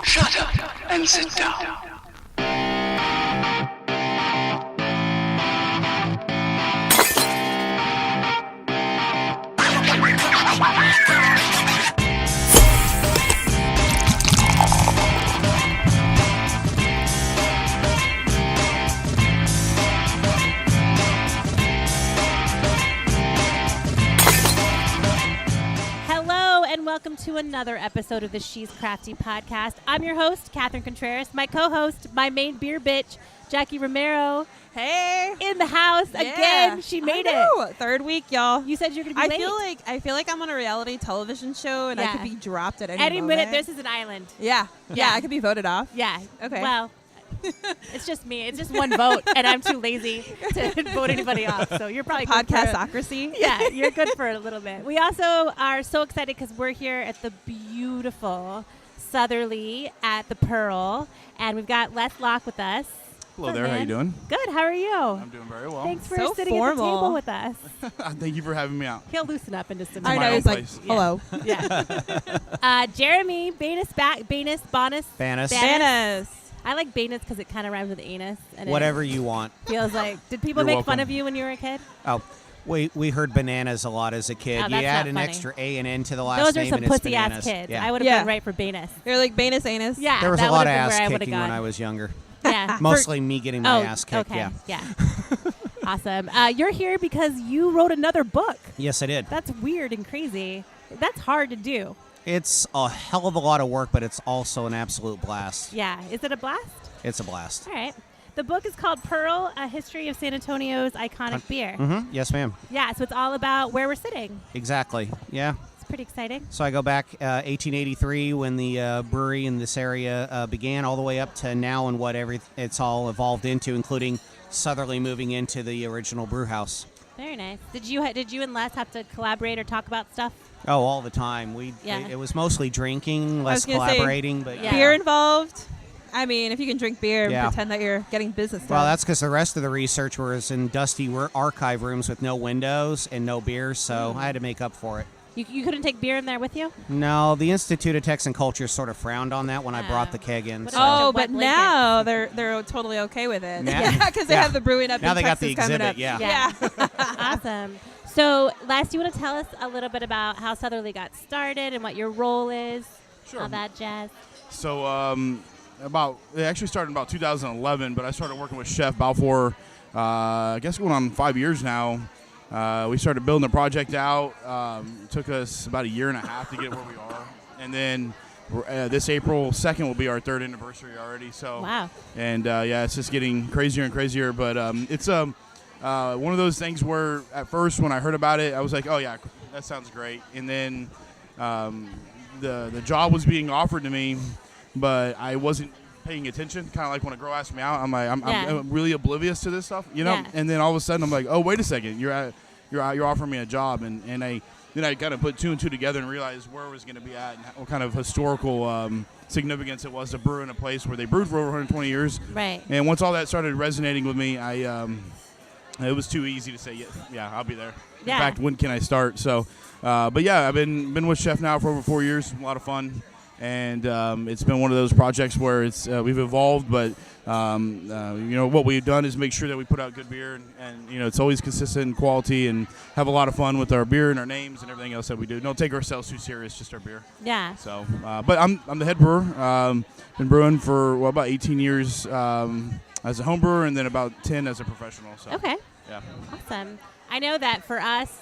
Shut up and sit down. Welcome to another episode of the She's Crafty podcast. I'm your host, Catherine Contreras. My co-host, my main beer bitch, Jackie Romero. Hey, in the house again. She made it. Third week, y'all. You said you're gonna be late. I feel like I'm on a reality television show and I could be dropped at any moment. minute. This is an island. Yeah, I could be voted off. Yeah. Okay. Well, it's just me. It's just one vote, and I'm too lazy to vote anybody off. So you're probably podcastocracy. Yeah, you're good for a little bit. We also are so excited because we're here at the beautiful Southerleigh at the Pearl, and we've got Les Locke with us. Hello there. How you doing? Good. How are you? I'm doing very well. Thanks for so sitting formal. at the table with us. Thank you for having me out. He'll loosen up in just a I minute. know. He's like, hello. Yeah. Jeremy Banas, Banas. I like Banas because it kind of rhymes with anus. And whatever you want. Feels like. Did people make fun of you when you were a kid? Oh, we heard bananas a lot as a kid. Oh, you that's add not an funny. extra A and N to the last Those are name, some and it's pussy ass bananas. kids. Yeah. I would have gone right for Banas. You're like Banas anus. Yeah, there was that a lot of would've been ass where I would've kicking when gone. I was younger. Yeah, Mostly me getting my ass kicked. Okay. Yeah. Awesome. You're here because you wrote another book. Yes, I did. That's weird and crazy. That's hard to do. It's a hell of a lot of work, but it's also an absolute blast. Yeah. Is it a blast? It's a blast. All right. The book is called Pearl, A History of San Antonio's Iconic Beer. Mm-hmm. Yes, ma'am. Yeah, so it's all about where we're sitting. Exactly. Yeah. It's pretty exciting. So I go back 1883 when the brewery in this area began, all the way up to now and what it's all evolved into, including Southerleigh moving into the original brew house. Very nice. Did you and Les have to collaborate or talk about stuff? Oh, all the time. It was mostly drinking, less collaborating, but beer involved. I mean, if you can drink beer and Yeah. pretend that you're getting business done. Well, that's because the rest of the research was in dusty archive rooms with no windows and no beer, so I had to make up for it. You couldn't take beer in there with you? No, the Institute of Texan Culture sort of frowned on that when I brought the keg in. What So. about but wet now they're totally okay with it. Now- Yeah, because they yeah. have the brewing up Now in they got Texas the coming exhibit, up. yeah. Awesome. So, Les, do you want to tell us a little bit about how Southerleigh got started and what your role is? Sure. All that jazz. So, it actually started in about 2011, but I started working with Chef Balfour, I guess going on 5 years now. We started building the project out. It took us about a year and a half to get where we are. And then this April 2nd will be our third anniversary already. So, wow. And, it's just getting crazier and crazier. But it's one of those things where at first when I heard about it, I was like, oh, yeah, that sounds great. And then the job was being offered to me, but I wasn't paying attention. Kind of like when a girl asked me out, I'm really oblivious to this stuff, you know. Yeah. And then all of a sudden, I'm like, oh, wait a second, you're offering me a job, and then I kind of put two and two together and realized where it was going to be at and what kind of historical significance it was to brew in a place where they brewed for over 120 years. Right. And once all that started resonating with me, it was too easy to say, yeah, I'll be there. Yeah. In fact, when can I start? So, but yeah, I've been with Chef now for over 4 years. A lot of fun. And it's been one of those projects where we've evolved, but what we've done is make sure that we put out good beer, and it's always consistent in quality, and have a lot of fun with our beer and our names and everything else that we do. Don't take ourselves too serious, just our beer. Yeah. So, but I'm the head brewer. Been brewing for about 18 years as a home brewer, and then about 10 as a professional. So. Okay. Yeah. Awesome. I know that for us,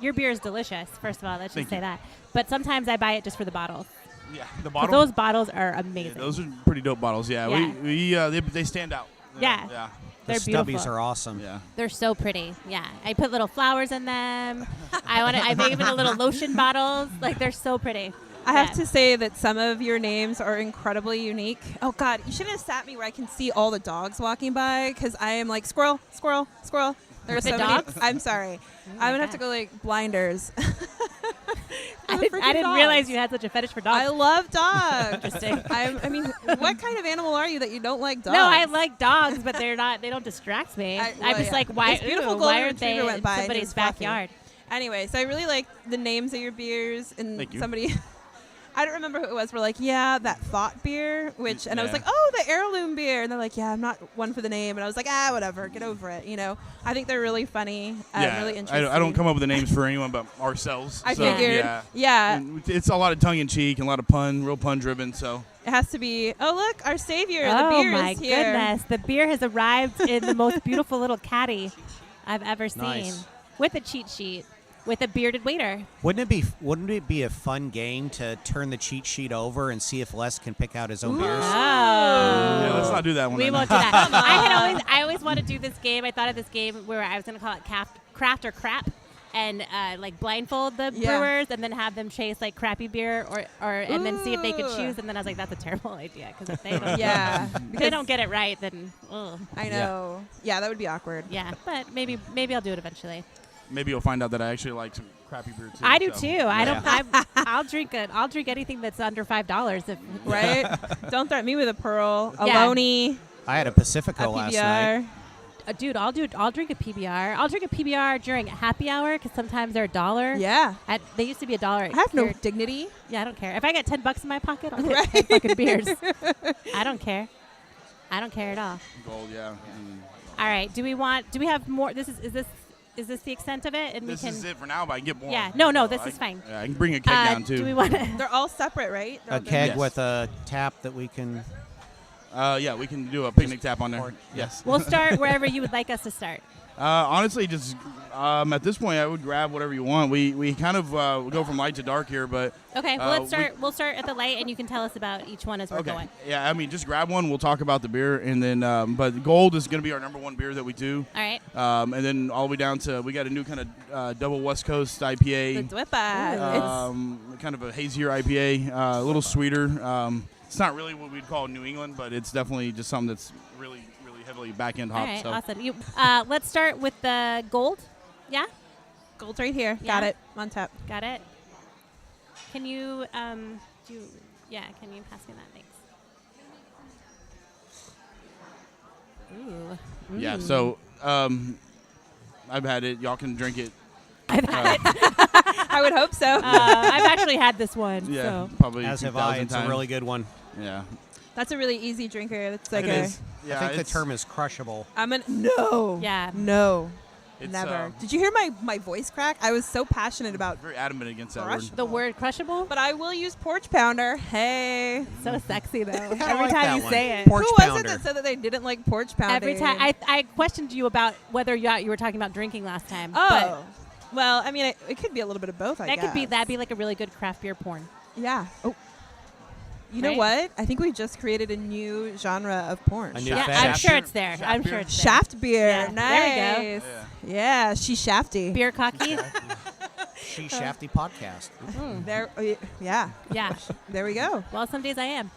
your beer is delicious. First of all, let's just say that. But sometimes I buy it just for the bottles. Yeah, the bottle. Those bottles are amazing. Yeah, those are pretty dope bottles. Yeah, they stand out. Yeah. The They're stubbies beautiful. are awesome. Yeah. They're so pretty. Yeah. I put little flowers in them. I make even the little lotion bottles. Like, they're so pretty. I have to say that some of your names are incredibly unique. Oh, God, you shouldn't have sat me where I can see all the dogs walking by, because I am like, squirrel, squirrel, squirrel. There's The so dogs? many. I'm sorry. I'm going to have to go, like, blinders. I didn't realize you had such a fetish for dogs. I love dogs. Interesting. I mean, what kind of animal are you that you don't like dogs? No, I like dogs, but they don't distract me. I'm just like, why? This beautiful why golden aren't they retriever went in by and somebody's it was fluffy. backyard? Anyway, so I really like the names of your beers, and Thank you. somebody I don't remember who it was. We're like, yeah, that thought beer, which, and I was Yeah. like, oh, the heirloom beer. And they're like, yeah, I'm not one for the name. And I was like, whatever, get over it. I think they're really funny, really interesting. I don't come up with the names for anyone but ourselves. I so, figured. Yeah. Yeah. And it's a lot of tongue in cheek and a lot of real pun driven. So It has to be, oh, look, our savior, the Oh beer my is here. goodness! The beer has arrived in the most beautiful little caddy I've ever seen, Nice. with a cheat sheet, with a bearded waiter. Wouldn't it be a fun game to turn the cheat sheet over and see if Les can pick out his own beers? Oh. yeah, let's not do that one. We then. won't do that. I always want to do this game. I thought of this game where I was going to call it craft or crap, and like blindfold the brewers and then have them chase like crappy beer or and then see if they could choose. And then I was like, that's a terrible idea because if they don't, if they don't get it right, then I know. Yeah, that would be awkward. yeah. But maybe I'll do it eventually. Maybe you'll find out that I actually like some crappy beer too. I do so. too. I don't. I'll drink it. I'll drink anything that's under $5. Right? Don't threaten me with a Pearl, a Yeah. Loney, I had a a Pacifico last night. PBR. Dude, I'll drink a PBR. I'll drink a PBR during happy hour because sometimes they're $1. Yeah. They used to be $1. I have no here. dignity. Yeah, I don't care. If I get $10 in my pocket, I'll get 10 fucking beers. I don't care. I don't care at all. Gold, yeah. All right. Do we have more? Is this the extent of it? And This we can. is it for now, but I can get more. Yeah. No. So This is fine. Yeah, I can bring a keg down too. Do we want to? They're all separate, right? A keg with a tap that we can. Yeah, we can do a picnic tap on there. Yes. We'll start wherever you would like us to start. Honestly, just at this point, I would grab whatever you want. We kind of go from light to dark here, but Okay. Well, let's start. We'll start at the light, and you can tell us about each one as we're okay. going. Yeah, I mean, just grab one. We'll talk about the beer, and then but Gold is going to be our number one beer that we do. All right. And then all the way down to we got a new kind of double West Coast IPA. The Dwipa. Kind of a hazier IPA, a little sweeter. It's not really what we'd call New England, but it's definitely just something that's really, really heavily back-end All hopped. right. So. Awesome. Let's start with the Gold. Yeah. Gold's right here. Yeah. Got it. On tap. Got it. Can you Yeah. Can you pass me that? Thanks. Ooh. Yeah, so I've had it. Y'all can drink it. I've had it. I would hope so. I've actually had this one. Yeah, So. probably As have 2,000 I. It's times. a really good one. Yeah. That's a really easy drinker. That's like It is. Yeah, I think the it's- term is crushable. No. Yeah. No. It's, Never. Did you hear my voice crack? I was so passionate about, very adamant against that Crush? word. The word crushable. but I will use porch pounder. Hey. So sexy though. Every like time that you one. say it. Porch Who was pounder. it that said that they didn't like porch pounding? Every time I questioned you about whether you were talking about drinking last time. Oh. Well, I mean, it could be a little bit of both, I But guess. that'd be like a really good craft beer porn. Yeah. Oh. You know Right? what? I think we just created a new genre of porn. A new Yeah, fetish. I'm sure it's there. Shaft I'm beer? sure it's there. Shaft beer. Yeah, Nice. there we Yeah. Yeah, she's shafty. Beer cocky. She Shafty podcast. There. Yeah. Yeah. There we go. Well, some days I am.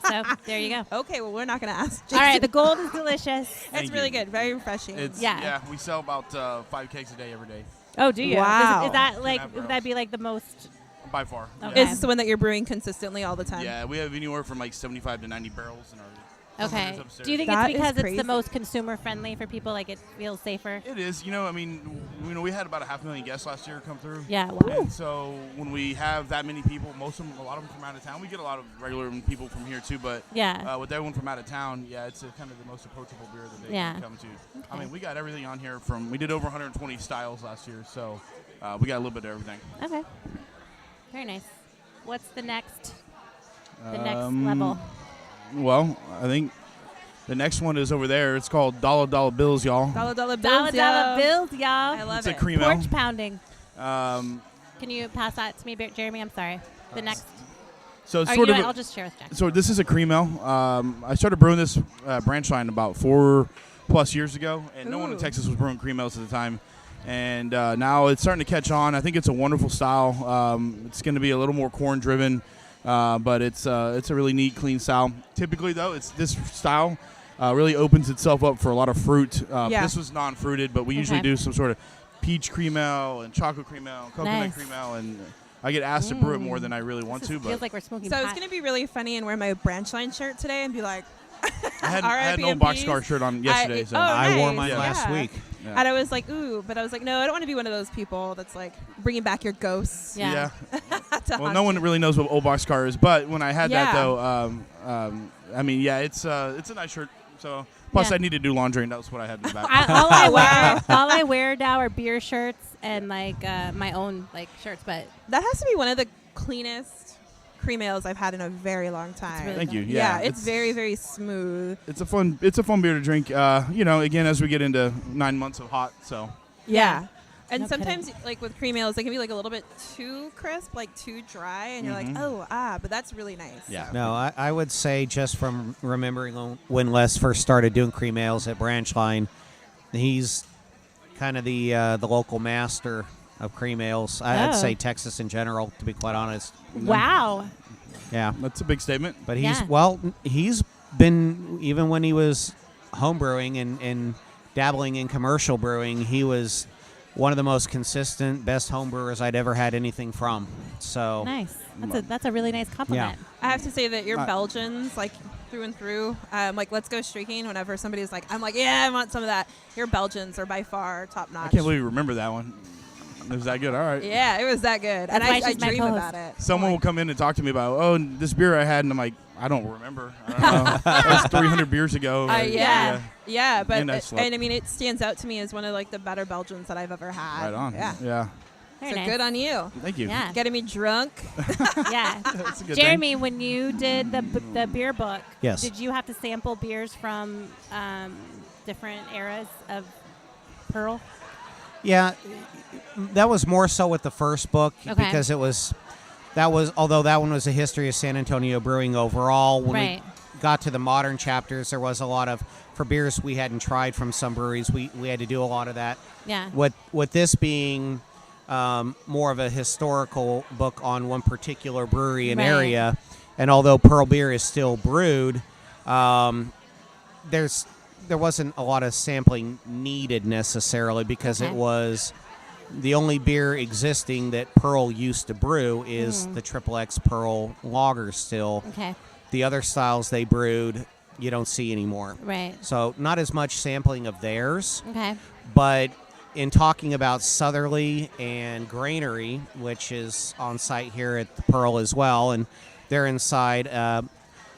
So there you go. Okay. Well, we're not gonna ask. All right, Jason. the Gold is delicious. That's Thank really you. good. Very refreshing. It's, Yeah. we sell about 5 kegs a day every day, Oh, do you? Wow. Is that like? Can have Would that be like the most? by far. Okay. Is this the one that you're brewing consistently all the time? Yeah, we have anywhere from like 75 to 90 barrels in our Okay. freezers upstairs. Do you think That it's is because it's crazy. the most consumer friendly for people? Like it feels safer. It is. I mean, we had about 500,000 guests last year come through. Yeah. Wow. And so when we have that many people, a lot of them from out of town. We get a lot of regular people from here too, but Yeah. with everyone from out of town, it's kind of the most approachable beer that they Yeah. can come to. I Okay. mean, we got everything on here we did over 120 styles last year, so we got a little bit of everything. Okay. Very nice. What's the next? The next level. Well, I think the next one is over there. It's called Dollar Bills, y'all. Dollar bills. Dollar yo. bills, y'all. I love It's it. a cream ale. Porch pounding. Um, Can you pass that to me, Jeremy? I'm sorry. The next. so it's Or you sort know of what? a- I'll just share with Jack. So this is a cream ale. I started brewing this branch line about 4+ years ago, and no one in Ooh. Texas was brewing cream ales at the time. And now it's starting to catch on. I think it's a wonderful style. It's going to be a little more corn driven, but it's a really neat, clean style. Typically, though, it's this style really opens itself up for a lot of fruit. Yeah. This was non-fruited, but we usually Okay. do some sort of peach cream ale and chocolate cream ale, coconut Nice. cream ale, and I get asked to brew it more than I really want This to. feels But like we're smoking So pot. it's gonna be really funny and wear my branch line shirt today and be like, I had an old RIPMPs. boxcar shirt on yesterday. So oh, I wore nice. mine Yeah. last week. yeah. And I was like, ooh, but I was like, no, I don't want to be one of those people that's like bringing back your ghosts. Yeah. That's Well, no one really knows what old boxcar is, but when I had that Yeah. though, I mean, yeah, it's a nice shirt. So plus, Yeah. I need to do laundry, and that's what I had in the back. All I wear now are beer shirts and like my own like shirts, but That has to be one of the cleanest cream ales I've had in a very long time. really Thank you. good. Yeah, it's very, very smooth. It's a fun beer to drink. Again, as we get into 9 months of hot, so Yeah. And No sometimes, like with cream ales, they can be like a little bit too crisp, like too dry, and you're like, but that's really nice. yeah. No, I would say just from remembering when Les first started doing cream ales at Branchline, he's kind of the local master of cream ales. I'd Oh. say Texas in general, to be quite honest. Wow. Yeah, That's a big statement. but Yeah. he's been, even when he was home brewing and dabbling in commercial brewing, he was one of the most consistent, best home brewers I'd ever had anything from. So Nice. That's a really nice compliment. I have to say that your Belgians, like through and through, like Let's Go Streaking, whenever somebody's like, I'm like, yeah, I want some of that. Your Belgians are by far top notch. I can't believe you remember that one. It was that good. All right. Yeah, it was that good. That's And why I she's my dream co-host. about it. Someone will come in and talk to me about, this beer I had, and I'm like, I don't remember. I don't know. That was 300 beers ago. Yeah, but And I slept. and I mean, it stands out to me as one of like the better Belgians that I've ever had. Right on. Yeah. Yeah. Very So nice. good on you. Thank you. Yeah. Getting me drunk. Yeah. That's a good Jeremy, when you did the beer book, Yes. did you have to sample beers from different eras of Pearl? yeah, that was more so with the first book Okay. because although that one was a history of San Antonio brewing overall. When Right. we got to the modern chapters, there was a lot of, for beers we hadn't tried from some breweries, we had to do a lot of that. Yeah. With this being more of a historical book on one particular brewery and Right. area, and although Pearl beer is still brewed, there wasn't a lot of sampling needed necessarily because Okay. it was the only beer existing that Pearl used to brew is the XXX Pearl Lager still. Okay. The other styles they brewed, you don't see anymore. Right. So not as much sampling of theirs, Okay. but in talking about Southerleigh and Granary, which is on site here at the Pearl as well, and they're inside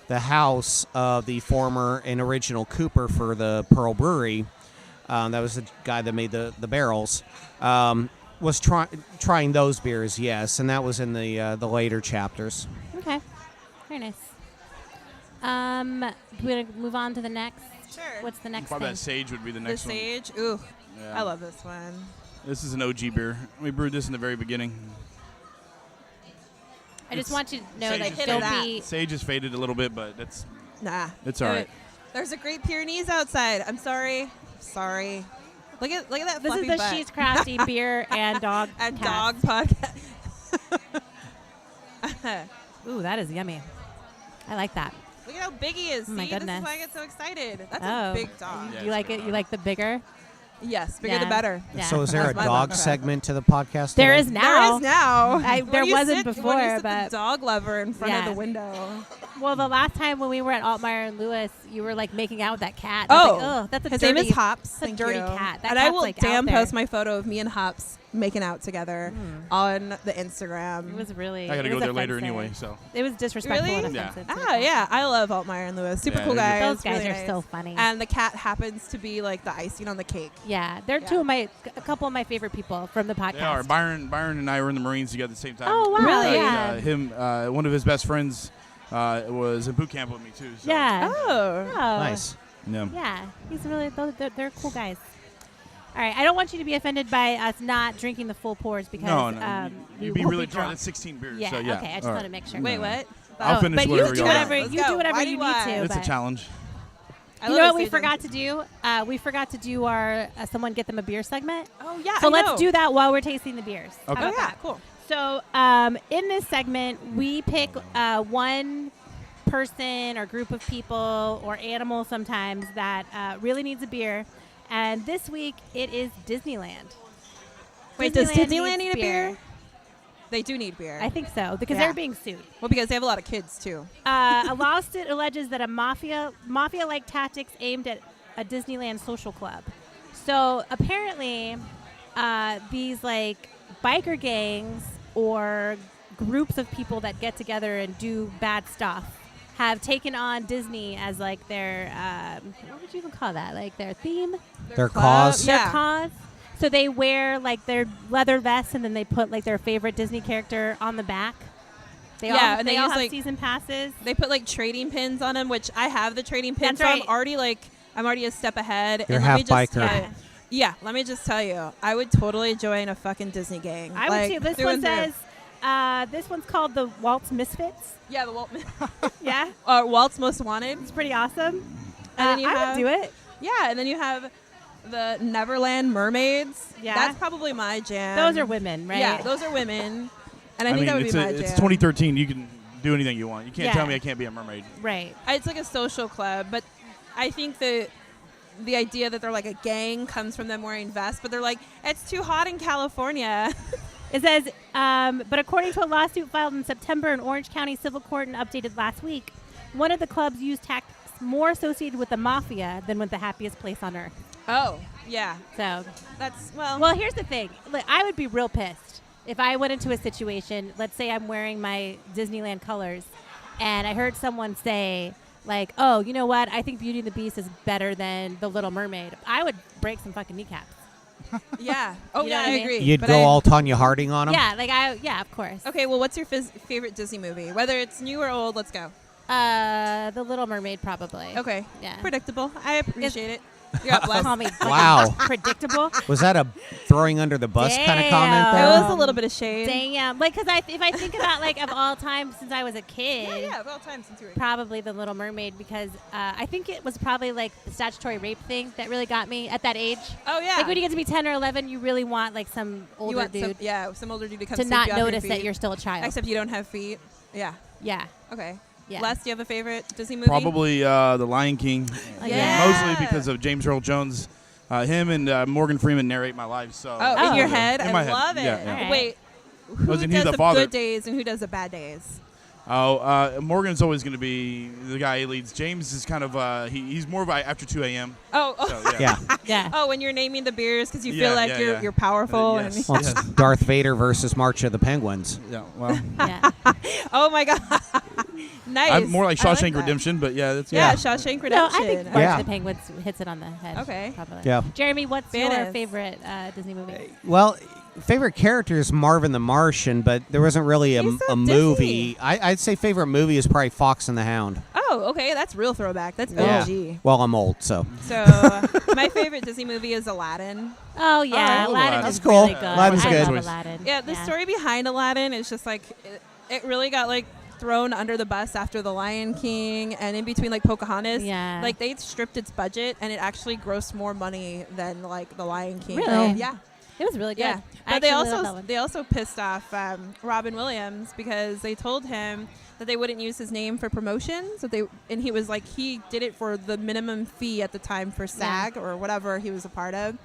the house of the former and original cooper for the Pearl Brewery. That was the guy that made the barrels. Was trying those beers, yes, and that was in the later chapters. Okay. Very nice. Do we want to move on to the next? Sure. What's the next Probably thing? that Sage would be the The next one. Sage. Ooh, Yeah. I love this one. This is an OG beer. We brewed this in the very beginning. I just want you to know, Sage like, is don't faded. be. Sage has faded a little bit, but Nah. it's all right. There's a Great Pyrenees outside. I'm sorry. Sorry. Look at that This is fluffy the butt. She's Crafty beer and dog. and cast. dog podcast. Ooh, that is yummy. I like that. Look at how big he is. Oh my See, this goodness. is why I get so excited. That's Oh. a big dog. Yeah, You it's like a it? big You like the bigger? Yes, bigger Yeah. the better. Yeah. So is there a That's my dog mantra. segment to the podcast There today? is now. There is now. There When you wasn't sit- before, when you sit but the dog lover in front Yeah. of the window. Well, the last time when we were at Altmeyer and Lewis, you were like making out with that cat. And I was like, oh, that's a his dirty. name is Hops. That's a Thank dirty you. cat. That and I cat's, will like, damn out there. post my photo of me and Hops making out together on the Instagram. It was really. I got to it go was there later offensive. anyway, so. It was disrespectful Really? and Yeah. offensive. to the Ah, cat. yeah. I love Altmeyer and Lewis. Super Yeah, cool they're guys. Those guys really are nice. so funny. And the cat happens to be like the icing on the cake. Yeah, they're a couple of my favorite people from the podcast. They are. Byron and I were in the Marines together at the same time. Oh, wow, Really? yeah. One of his best friends was in boot camp with me too. So. Yeah. Oh. Nice. Yeah. Yeah, he's really. They're cool guys. All right, I don't want you to be offended by us not drinking the full pours because No. You'd be won't really be drunk. drunk. That's 16 beers. Yeah, so yeah. okay, I just All wanted right. to make sure. Wait, what? I'll Oh, finish but you whatever do you whatever want. Let's go. whatever Why you do need I? to. It's a but- challenge. I You love know what this we season. forgot to do? We forgot to do our someone get them a beer segment. Oh, yeah. So I let's know. do that while we're tasting the beers. How Okay. Oh, about yeah. that? Cool. So in this segment, we pick one person or group of people or animal sometimes that really needs a beer. And this week, it is Disneyland. Wait, does needs Disneyland need a beer? They do need beer. I think so, because Yeah. they're being sued. Well, because they have a lot of kids, too. A lawsuit alleges that a mafia-like tactics aimed at a Disneyland social club. So apparently, these like biker gangs or groups of people that get together and do bad stuff have taken on Disney as like their what would you even call that? Like their theme, Their cause. their cause. So they wear like their leather vests and then they put like their favorite Disney character on the back. They all and they they all use, have like- season passes. They put like trading pins on them, which I have the trading pins. That's right. So I'm already a step ahead. You're and let half me just, biker. Yeah, let me just tell you, I would totally join a fucking Disney gang. I would too. This one says this one's called the Waltz Misfits. Yeah, the Yeah, Walt's Most Wanted. it's pretty awesome. And then you I have, would do it. Yeah, and then you have the Neverland Mermaids. Yeah. That's probably my jam. Those are women, right? Yeah, those are women. And I think mean, that would be my jam. it's 2013. You can do anything you want. You can't Yeah. tell me I can't be a mermaid. Right. It's like a social club, but I think the idea that they're like a gang comes from them wearing vests, but they're like, it's too hot in California. It says, but according to a lawsuit filed in September in Orange County Civil Court and updated last week, one of the clubs used tactics more associated with the mafia than with the happiest place on earth. Oh, yeah. So, That's, well, here's the thing. Like, I would be real pissed if I went into a situation, let's say I'm wearing my Disneyland colors, and I heard someone say, like, oh, you know what? I think Beauty and the Beast is better than The Little Mermaid. I would break some fucking kneecaps. yeah. Oh, You know yeah, what I I mean? agree. You'd But go I- all Tanya Harding on them? Yeah, of course. Okay, well, what's your favorite Disney movie? Whether it's new or old, let's go. The Little Mermaid, probably. Okay. Yeah. Predictable. I appreciate it. You're up, Les. Call me fucking Wow. predictable. Was that a throwing under the bus kind of comment It there? was a little bit of shade. Damn. Like, because if I think about, like, of all time since I was a kid, Yeah, of all time since you were. probably The Little Mermaid, because I think it was probably, like, the statutory rape thing that really got me at that age. Oh, yeah. Like, when you get to be 10 or 11, you really want, like, some You older want dude some older dude to come to sweep not you off your notice that feet. you're still a child. Except you don't have feet. Yeah. Yeah. Okay. Yeah. Les, do you have a favorite Disney movie? Probably The Lion King. Yeah. Mostly because of James Earl Jones. Him and Morgan Freeman narrate my life. So Oh, in your Oh. head? In my I head. love it. Yeah, yeah. Alright. Wait. Who Wasn't he does the the father? good days and who does the bad days? Morgan's always going to be the guy he leads. James is kind of he's more of after 2 a.m. Oh, So, yeah. Yeah. Yeah. oh, when you're naming the beers because you Yeah, feel like yeah, you're yeah. you're powerful. Yes. Well, it's Darth Vader versus March of the Penguins. Yeah. Well, Yeah. Oh my god. Nice. I'm more like I Shawshank that. Redemption, but yeah, that's Yeah, Yeah. Shawshank No, Redemption. I think March Yeah. of the Penguins hits it on the head. Okay. Probably. Yeah. Jeremy, what's your Banas. favorite Disney movie? Well, favorite character is Marvin the Martian, but there wasn't really a He's so movie. Disney. I'd say favorite movie is probably Fox and the Hound. Oh, okay, that's real throwback. That's Yeah. OG. Well, I'm old, so. So my favorite Disney movie is Aladdin. Oh, yeah. I love Aladdin Aladdin. is That's cool. really good. Aladdin's I good. love Aladdin. Yeah, the story behind Aladdin is just like it really got like thrown under the bus after The Lion King and in between like Pocahontas. Yeah. Like they stripped its budget and it actually grossed more money than like The Lion King. Really? Yeah. It was really good. Yeah. I But they actually really love that also one. they also pissed off Robin Williams because they told him that they wouldn't use his name for promotions. And he was like he did it for the minimum fee at the time for SAG or whatever he was a part of.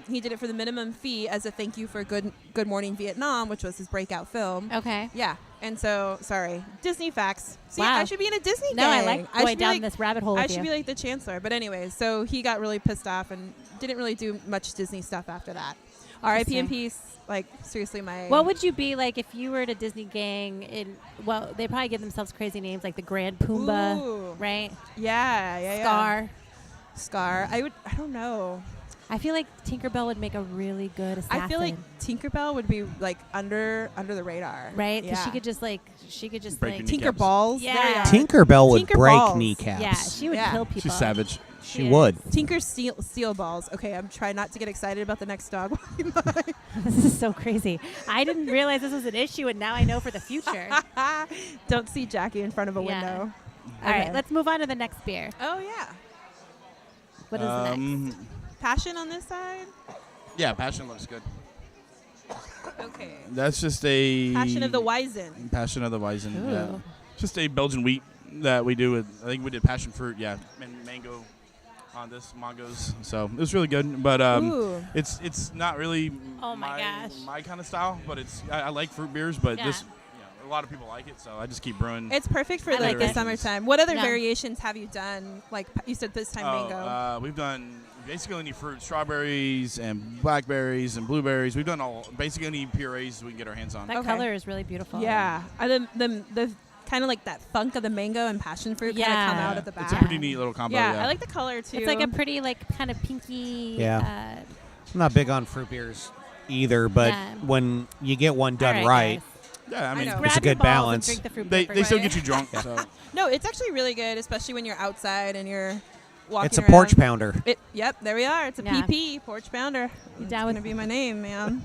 He did it for the minimum fee as a thank you for Good Morning Vietnam, which was his breakout film. Okay. Yeah. And so, sorry, Disney facts. See, Wow. I should be in a Disney No, I gang. like should going be down like- this rabbit hole I with should you. be like the chancellor. But anyway, so he got really pissed off and didn't really do much Disney stuff after that. R.I.P. in Interesting. peace. Like, seriously, my... What would you be like if you were at a Disney gang? Well, they probably give themselves crazy names like the Grand Pumbaa, Ooh. right? Yeah. Scar. I don't know. I feel like Tinkerbell would make a really good assassin. I feel like Tinkerbell would be, like, under the radar. right? Because Yeah. she could just Break like your Tinker kneecaps. Balls. Yeah. There you are. Tinkerbell would Tinker break balls. kneecaps. yeah, she would Yeah. kill people. She's savage. She is. would. Tinker Steel Balls. Okay, I'm trying not to get excited about the next dog walking by. This is so crazy. I didn't realize this was an issue, and now I know for the future. Don't see Jackie in front of a Yeah. window. All right, Okay. let's move on to the next beer. Oh, yeah. What is the next? Passion on this side? Yeah, Passion looks good. Okay. That's just a Passion of the Weizen. Passion of the Weizen. Yeah. Ooh. Just a Belgian wheat that we do with. I think we did passion fruit. Yeah, and mango on this mangoes. So it was really good. But Ooh. it's not really Oh my gosh. my kind of style. But I like fruit beers. But Yeah. this, a lot of people like it. So I just keep brewing. It's perfect for I like like the it. summertime. What other Yeah. variations have you done? Like you said this time mango. We've done basically any fruit, strawberries and blackberries and blueberries. We've done basically any purees we can get our hands on. That color is really beautiful. Yeah. The kind of like that funk of the mango and passion fruit kind of come out at the back. It's a pretty neat little combo. Yeah, I like the color too. It's like a pretty like kind of pinky. Yeah. I'm not big on fruit beers either, but when you get one done right, yeah, I mean, it's a good balance. Drink the fruit they still right? get you drunk. So. No, it's actually really good, especially when you're outside and you're walking It's a around. porch pounder. Yep, there we are. It's a Yeah. PP, porch pounder. You It's down going with to be my name, man.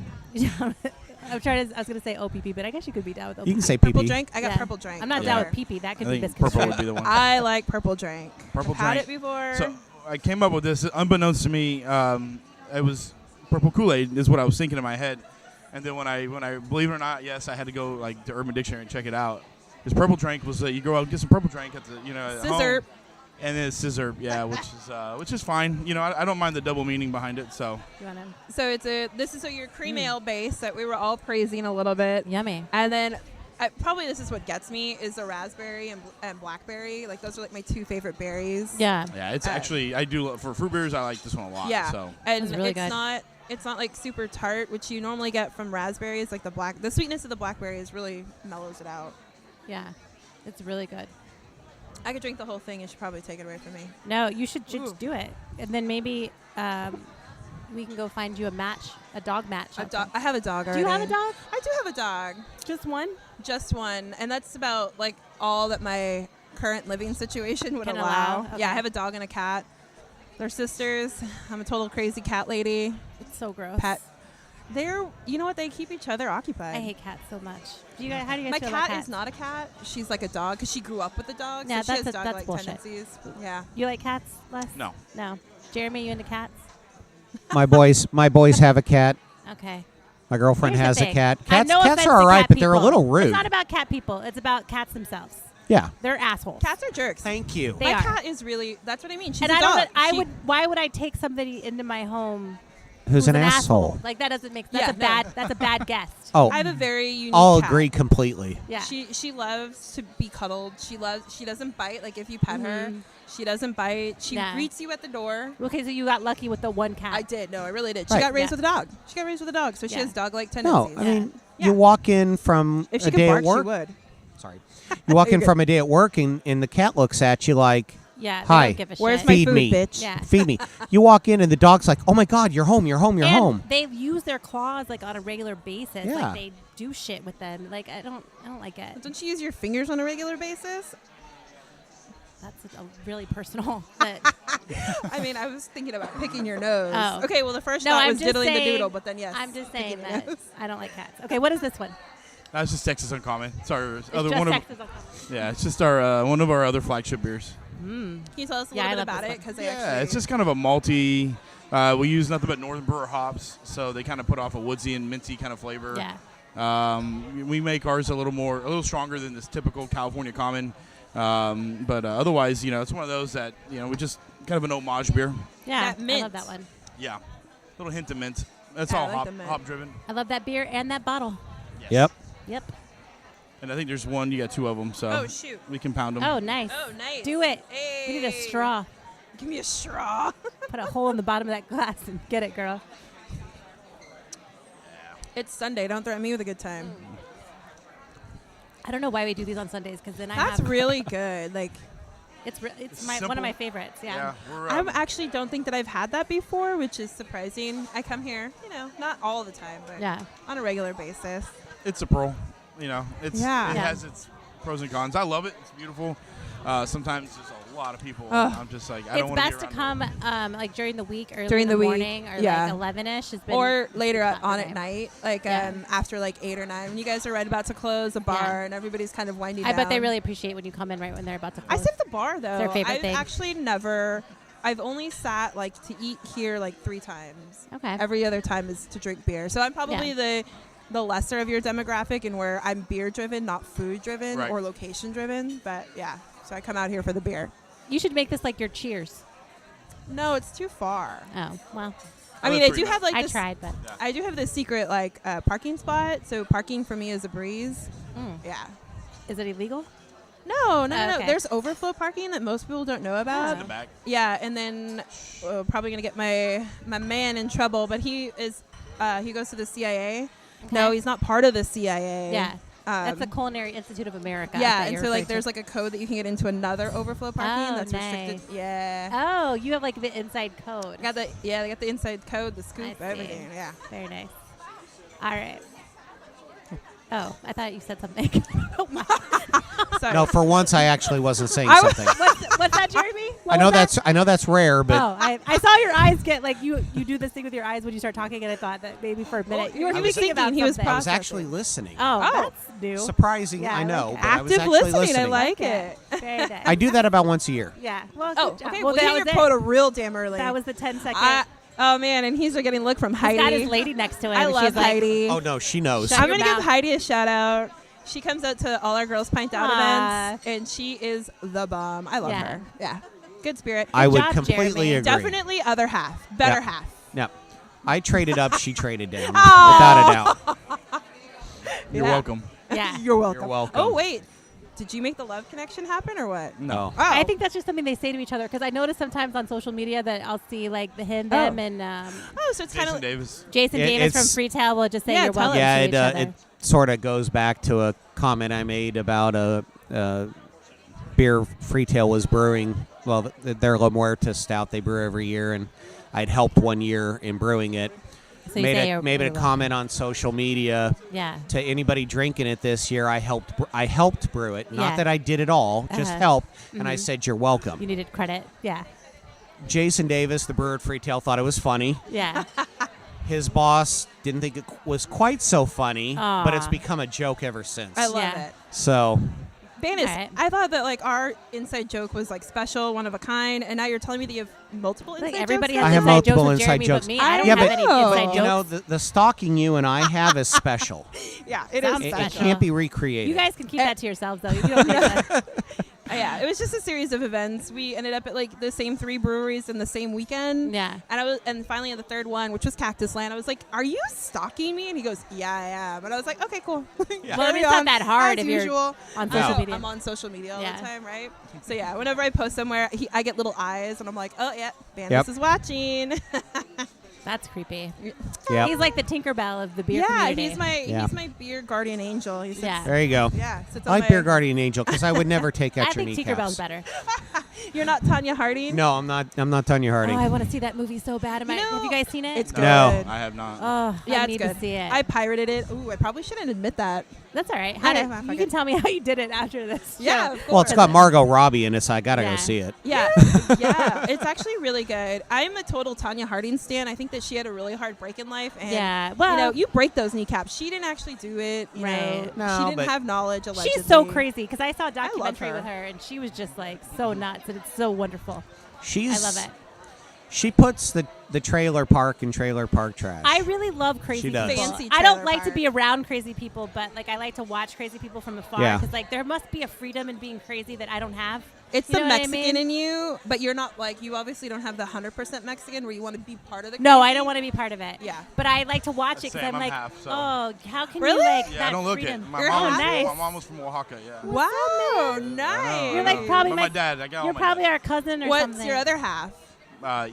I was going to say OPP, but I guess you could be down with OPP. You can say Purple PP. drink? I got Yeah. purple drink. I'm not down with PP. That could I be think biscuits. purple would be the one. I like purple drink. Purple I've had drink. it before. So I came up with this unbeknownst to me. It was purple Kool-Aid is what I was thinking in my head, and then when I believe it or not, yes, I had to go like to Urban Dictionary and check it out. Because purple drink was you go out and get some purple drink at the at Scissor. home, and then it's scissor, which is fine. I don't mind the double meaning behind it. So You want So so your cream ale base that we were all praising a little bit. Yummy. And then probably this is what gets me is the raspberry and blackberry. Like those are like my two favorite berries. Yeah. it's actually I do for fruit beers. I like this one a lot. Yeah. So And It's really it's good. not like super tart, which you normally get from raspberries. Like the sweetness of the blackberries really mellows it out. Yeah. It's really good. I could drink the whole thing. You should probably take it away from me. No, you should Ooh. just do it. And then maybe we can go find you a dog match. I have a dog Do already. you have a dog? I do have a dog. Just one? Just one. And that's about like all that my current living situation would Can allow. allow? Yeah, I Okay. have a dog and a cat. They're sisters. I'm a total crazy cat lady. It's so gross. Pet. You know what? They keep each other occupied. I hate cats so much. How do you guys My feel about cat cats? is not a cat. She's like a dog because she grew up with the dog. Yeah, so she has that's dog-like bullshit. tendencies. Yeah. You like cats, Les? no. No. Jeremy, you into cats? My boys have a cat. Okay. My girlfriend Here's the has a thing. cat. I have Cats no cats offense are to all right, cat but they're a people. little rude. It's not about cat people. It's about cats themselves. Yeah. They're assholes. Cats are jerks. Thank you. They My are. cat is really. That's what I mean. She's and a I dog. don't. Why would I take somebody into my home Who's an asshole? Like that doesn't make. Yeah, That's a bad guest. Oh, I have a very unique. I'll cat. agree completely. Yeah. She loves to be cuddled. She doesn't bite. Like if you pet her, she doesn't bite. She Yeah. greets you at the door. Okay, so you got lucky with the one cat. I did. No, I really did. She Right. got raised Yeah. with a dog. She got raised with a dog, so she Yeah. has dog-like No, tendencies. I mean, Yeah. you walk in from if a she could day bark, at work. she would. Sorry. You walk You're in good. from a day at work, and the cat looks at you like, Yeah. They Hi. Don't give a Where's shit. my feed food, me. bitch? Yeah. feed me. You walk in, and the dog's like, oh, my God, you're home, you're home, you're and home. They use their claws like on a regular basis. Yeah. Like they do shit with them. Like I don't like it. Don't you use your fingers on a regular basis? That's a really personal. But I mean, I was thinking about picking your nose. Oh. Okay, well, the first No, thought I'm was just diddling the saying- doodle, but then yes. I'm just saying picking your that nose. I don't like cats. Okay, what is this one? That's just Texas Uncommon. It's our It's other just one of Texas Uncommon. yeah. It's just our one of our other flagship beers. Can you tell us a Yeah, I little bit love about this it? Because Yeah, actually, it's just kind of a malty. We use nothing but Northern Brewer hops, so they kind of put off a woodsy and minty kind of flavor. Yeah. We make ours a little stronger than this typical California Common, but otherwise, it's one of those that we just kind of an homage beer. Yeah. That I mint. love that one. Yeah, little hint of mint. That's Yeah, I all like the mint. hop driven. I love that beer and that bottle. Yep. Yep. And I think there's one. You got two of them, so Oh, shoot. we can pound them. Oh, nice. Oh, nice. Do it. Hey. We need a straw. Give me a straw. Put a hole in the bottom of that glass and get it, girl. It's Sunday. Don't threaten me with a good time. I don't know why we do these on Sundays because then That's really good. Like, it's one simple. of my favorites. Yeah. we're, I actually don't think that I've had that before, which is surprising. I come here, not all the time, but Yeah. on a regular basis. it's a pearl. It Yeah. has its pros and cons. I love it. It's beautiful. Sometimes there's a lot of people. Ugh. I'm just like, I It's don't want to best to come like during the week, early During in the week, morning, or yeah. like 11ish. Has been Or later not on the at same. night, like Yeah. after like 8 or 9, when you guys are right about to close a bar Yeah. and everybody's kind of winding I down. bet they really appreciate when you come in right when they're about to I close. sip the bar though. Their favorite I've thing. actually never. I've only sat like to eat here like 3 times. Okay. Every other time is to drink beer. So I'm probably the lesser of your demographic, and where I'm beer driven, not food driven Right. or location driven. But yeah, so I come out here for the beer. You should make this like your Cheers. No, it's too far. Oh well, I Oh, mean, that's I pretty do have like I this. tried, but I do have this secret like parking spot. So parking for me is a breeze. mm. Yeah. Is it illegal? No. Okay. There's overflow parking that most people don't know about. In the back. Yeah, and then probably gonna get my man in trouble, but he is he goes to the CIA. Okay. No, he's not part of the CIA. Yeah. That's Um, the Culinary Institute of America. Yeah, that and you're so like referring there's to. like a code that you can get into another overflow parking Oh, that's restricted. nice. Yeah. Oh, you have like the inside code. They got the inside code, the I scoop, see. everything. Yeah. Very nice. All right. Oh, I thought you said something. Oh my. Sorry. No, for once I actually wasn't saying I was- something. What's that, Jeremy? What I know was that? that's rare, but Oh, I saw your eyes get like you do this thing with your eyes when you start talking, and I thought that maybe for a minute you were I was thinking about thinking, he was something. I was processing. actually listening. Oh, Oh. that's new. Surprising, Yeah, I I know, like but I was Active actually listening. listening. I like Okay. it. Very nice. I do that about once a year. Yeah. Well, Oh, good job. okay. Well, Well, that you was hit your it. quota real damn early. That was the 10-second. Oh man, and he's getting look from He's Heidi. got his lady next to him. I and love she's like, Heidi. Oh no, she knows. Shut I'm your gonna give mouth. Heidi a shout out. She comes out to all our Girls Pint Out Aw. events, and she is the bomb. I love Yeah. her. Yeah, good spirit. I would job, completely Jeremy. agree. Definitely other half, better Yep. half. Yep. I traded up, she traded down. Oh. Without a doubt. You're Yeah. welcome. Yeah. You're welcome. You're welcome. Oh wait, did you make the love connection happen or what? No. Oh, I think that's just something they say to each other because I notice sometimes on social media that I'll see like the him, them, and Oh, so it's kind Jason of Davis. Jason It- Davis from it's- Freetail will just say Yeah, you're tell welcome Yeah, to it each other. it sort of goes back to a comment I made about a beer Freetail was brewing. Well, their La Muerta stout they brew every year, and I'd helped one year in brewing it. So you say Made you're a welcome. comment on social media Yeah. to anybody drinking it this year. I helped brew it. Not Yeah. that I did it all, just Uh-huh. helped. And I Mhm. said, "You're welcome." You needed credit. Yeah. Jason Davis, the brewer at Freetail, thought it was funny. Yeah. His boss didn't think it was quite so funny, but it's Aw. become a joke ever since. I love Yeah. it. So Banas, Alright. I thought that like our inside joke was like special, one of a kind, and now you're telling me that you have multiple Like inside everybody jokes. has I have inside multiple jokes with inside Jeremy, jokes. but me, I I don't don't have any know. inside you know, jokes. the stalking you and I have is special. Yeah, it Sounds is It special. can't be recreated. You guys can keep that to yourselves though. You don't need to- Yeah, it was just a series of events. We ended up at like the same 3 breweries in the same weekend. Yeah. And finally at the third one, which was Cactus Land, I was like, "Are you stalking me?" And he goes, "Yeah, I am." And I was like, "Okay, cool." Well, I mean, Carry it's not on that hard as if you're usual. on No, social media. I'm on social media all Yeah. the time, right? So yeah, whenever I post somewhere, I get little eyes, and I'm like, "Oh yeah, Banas Yep. is watching." That's creepy. Yep. He's like the Tinkerbell of the beer Yeah, community. he's my beer guardian angel. He sits, Yeah. There you go. yeah, sits I on like my, Beer Guardian Angel because I would never take I extra think kneecaps. Tinkerbell's better. You're not Tanya Harding. No, I'm not Tanya Harding. Oh, I want to see that movie so bad. You know, Have you guys seen it? It's good. No. I have not. Oh, Yeah, I it's need good. to see it. I pirated it. Ooh, I probably shouldn't admit that. That's all right. How Okay, did, fuck you it. can tell me how you did it after this. Yeah, show. of Well, it's course. got Margot Robbie in it, so I gotta Yeah. go see it. Yeah, yeah, it's actually really good. I'm a total Tanya Harding stan. I think that she had a really hard break in life, and Yeah, well, you know, you break those kneecaps. She didn't actually do it. You Right. know, No, she didn't but- have knowledge. Allegedly. she's so crazy because I saw a I love documentary her. with her and she was just like so nuts and it's so wonderful. She's. I love it. She puts the trailer park in trailer park trash. I really love crazy She does. people. Fancy I don't trailer like to park. be around crazy people, but like I like to watch crazy people from afar Yeah. because like there must be a freedom in being crazy that I don't have. It's You the know what I Mexican mean? in you, but you're not like you. Obviously, don't have the 100% Mexican where you want to be part of the. No, I crazy. don't want to be part of it. Yeah. But I like to watch it Same, because I'm I'm like, half, so- oh, how can Really? you like Yeah, that I don't look freedom? it. My You're mom, half? nice. my mom was from Oaxaca. Yeah. Wow, I nice. You're like probably But my my dad. I got all You're my probably dad. our cousin or What's something. your other half?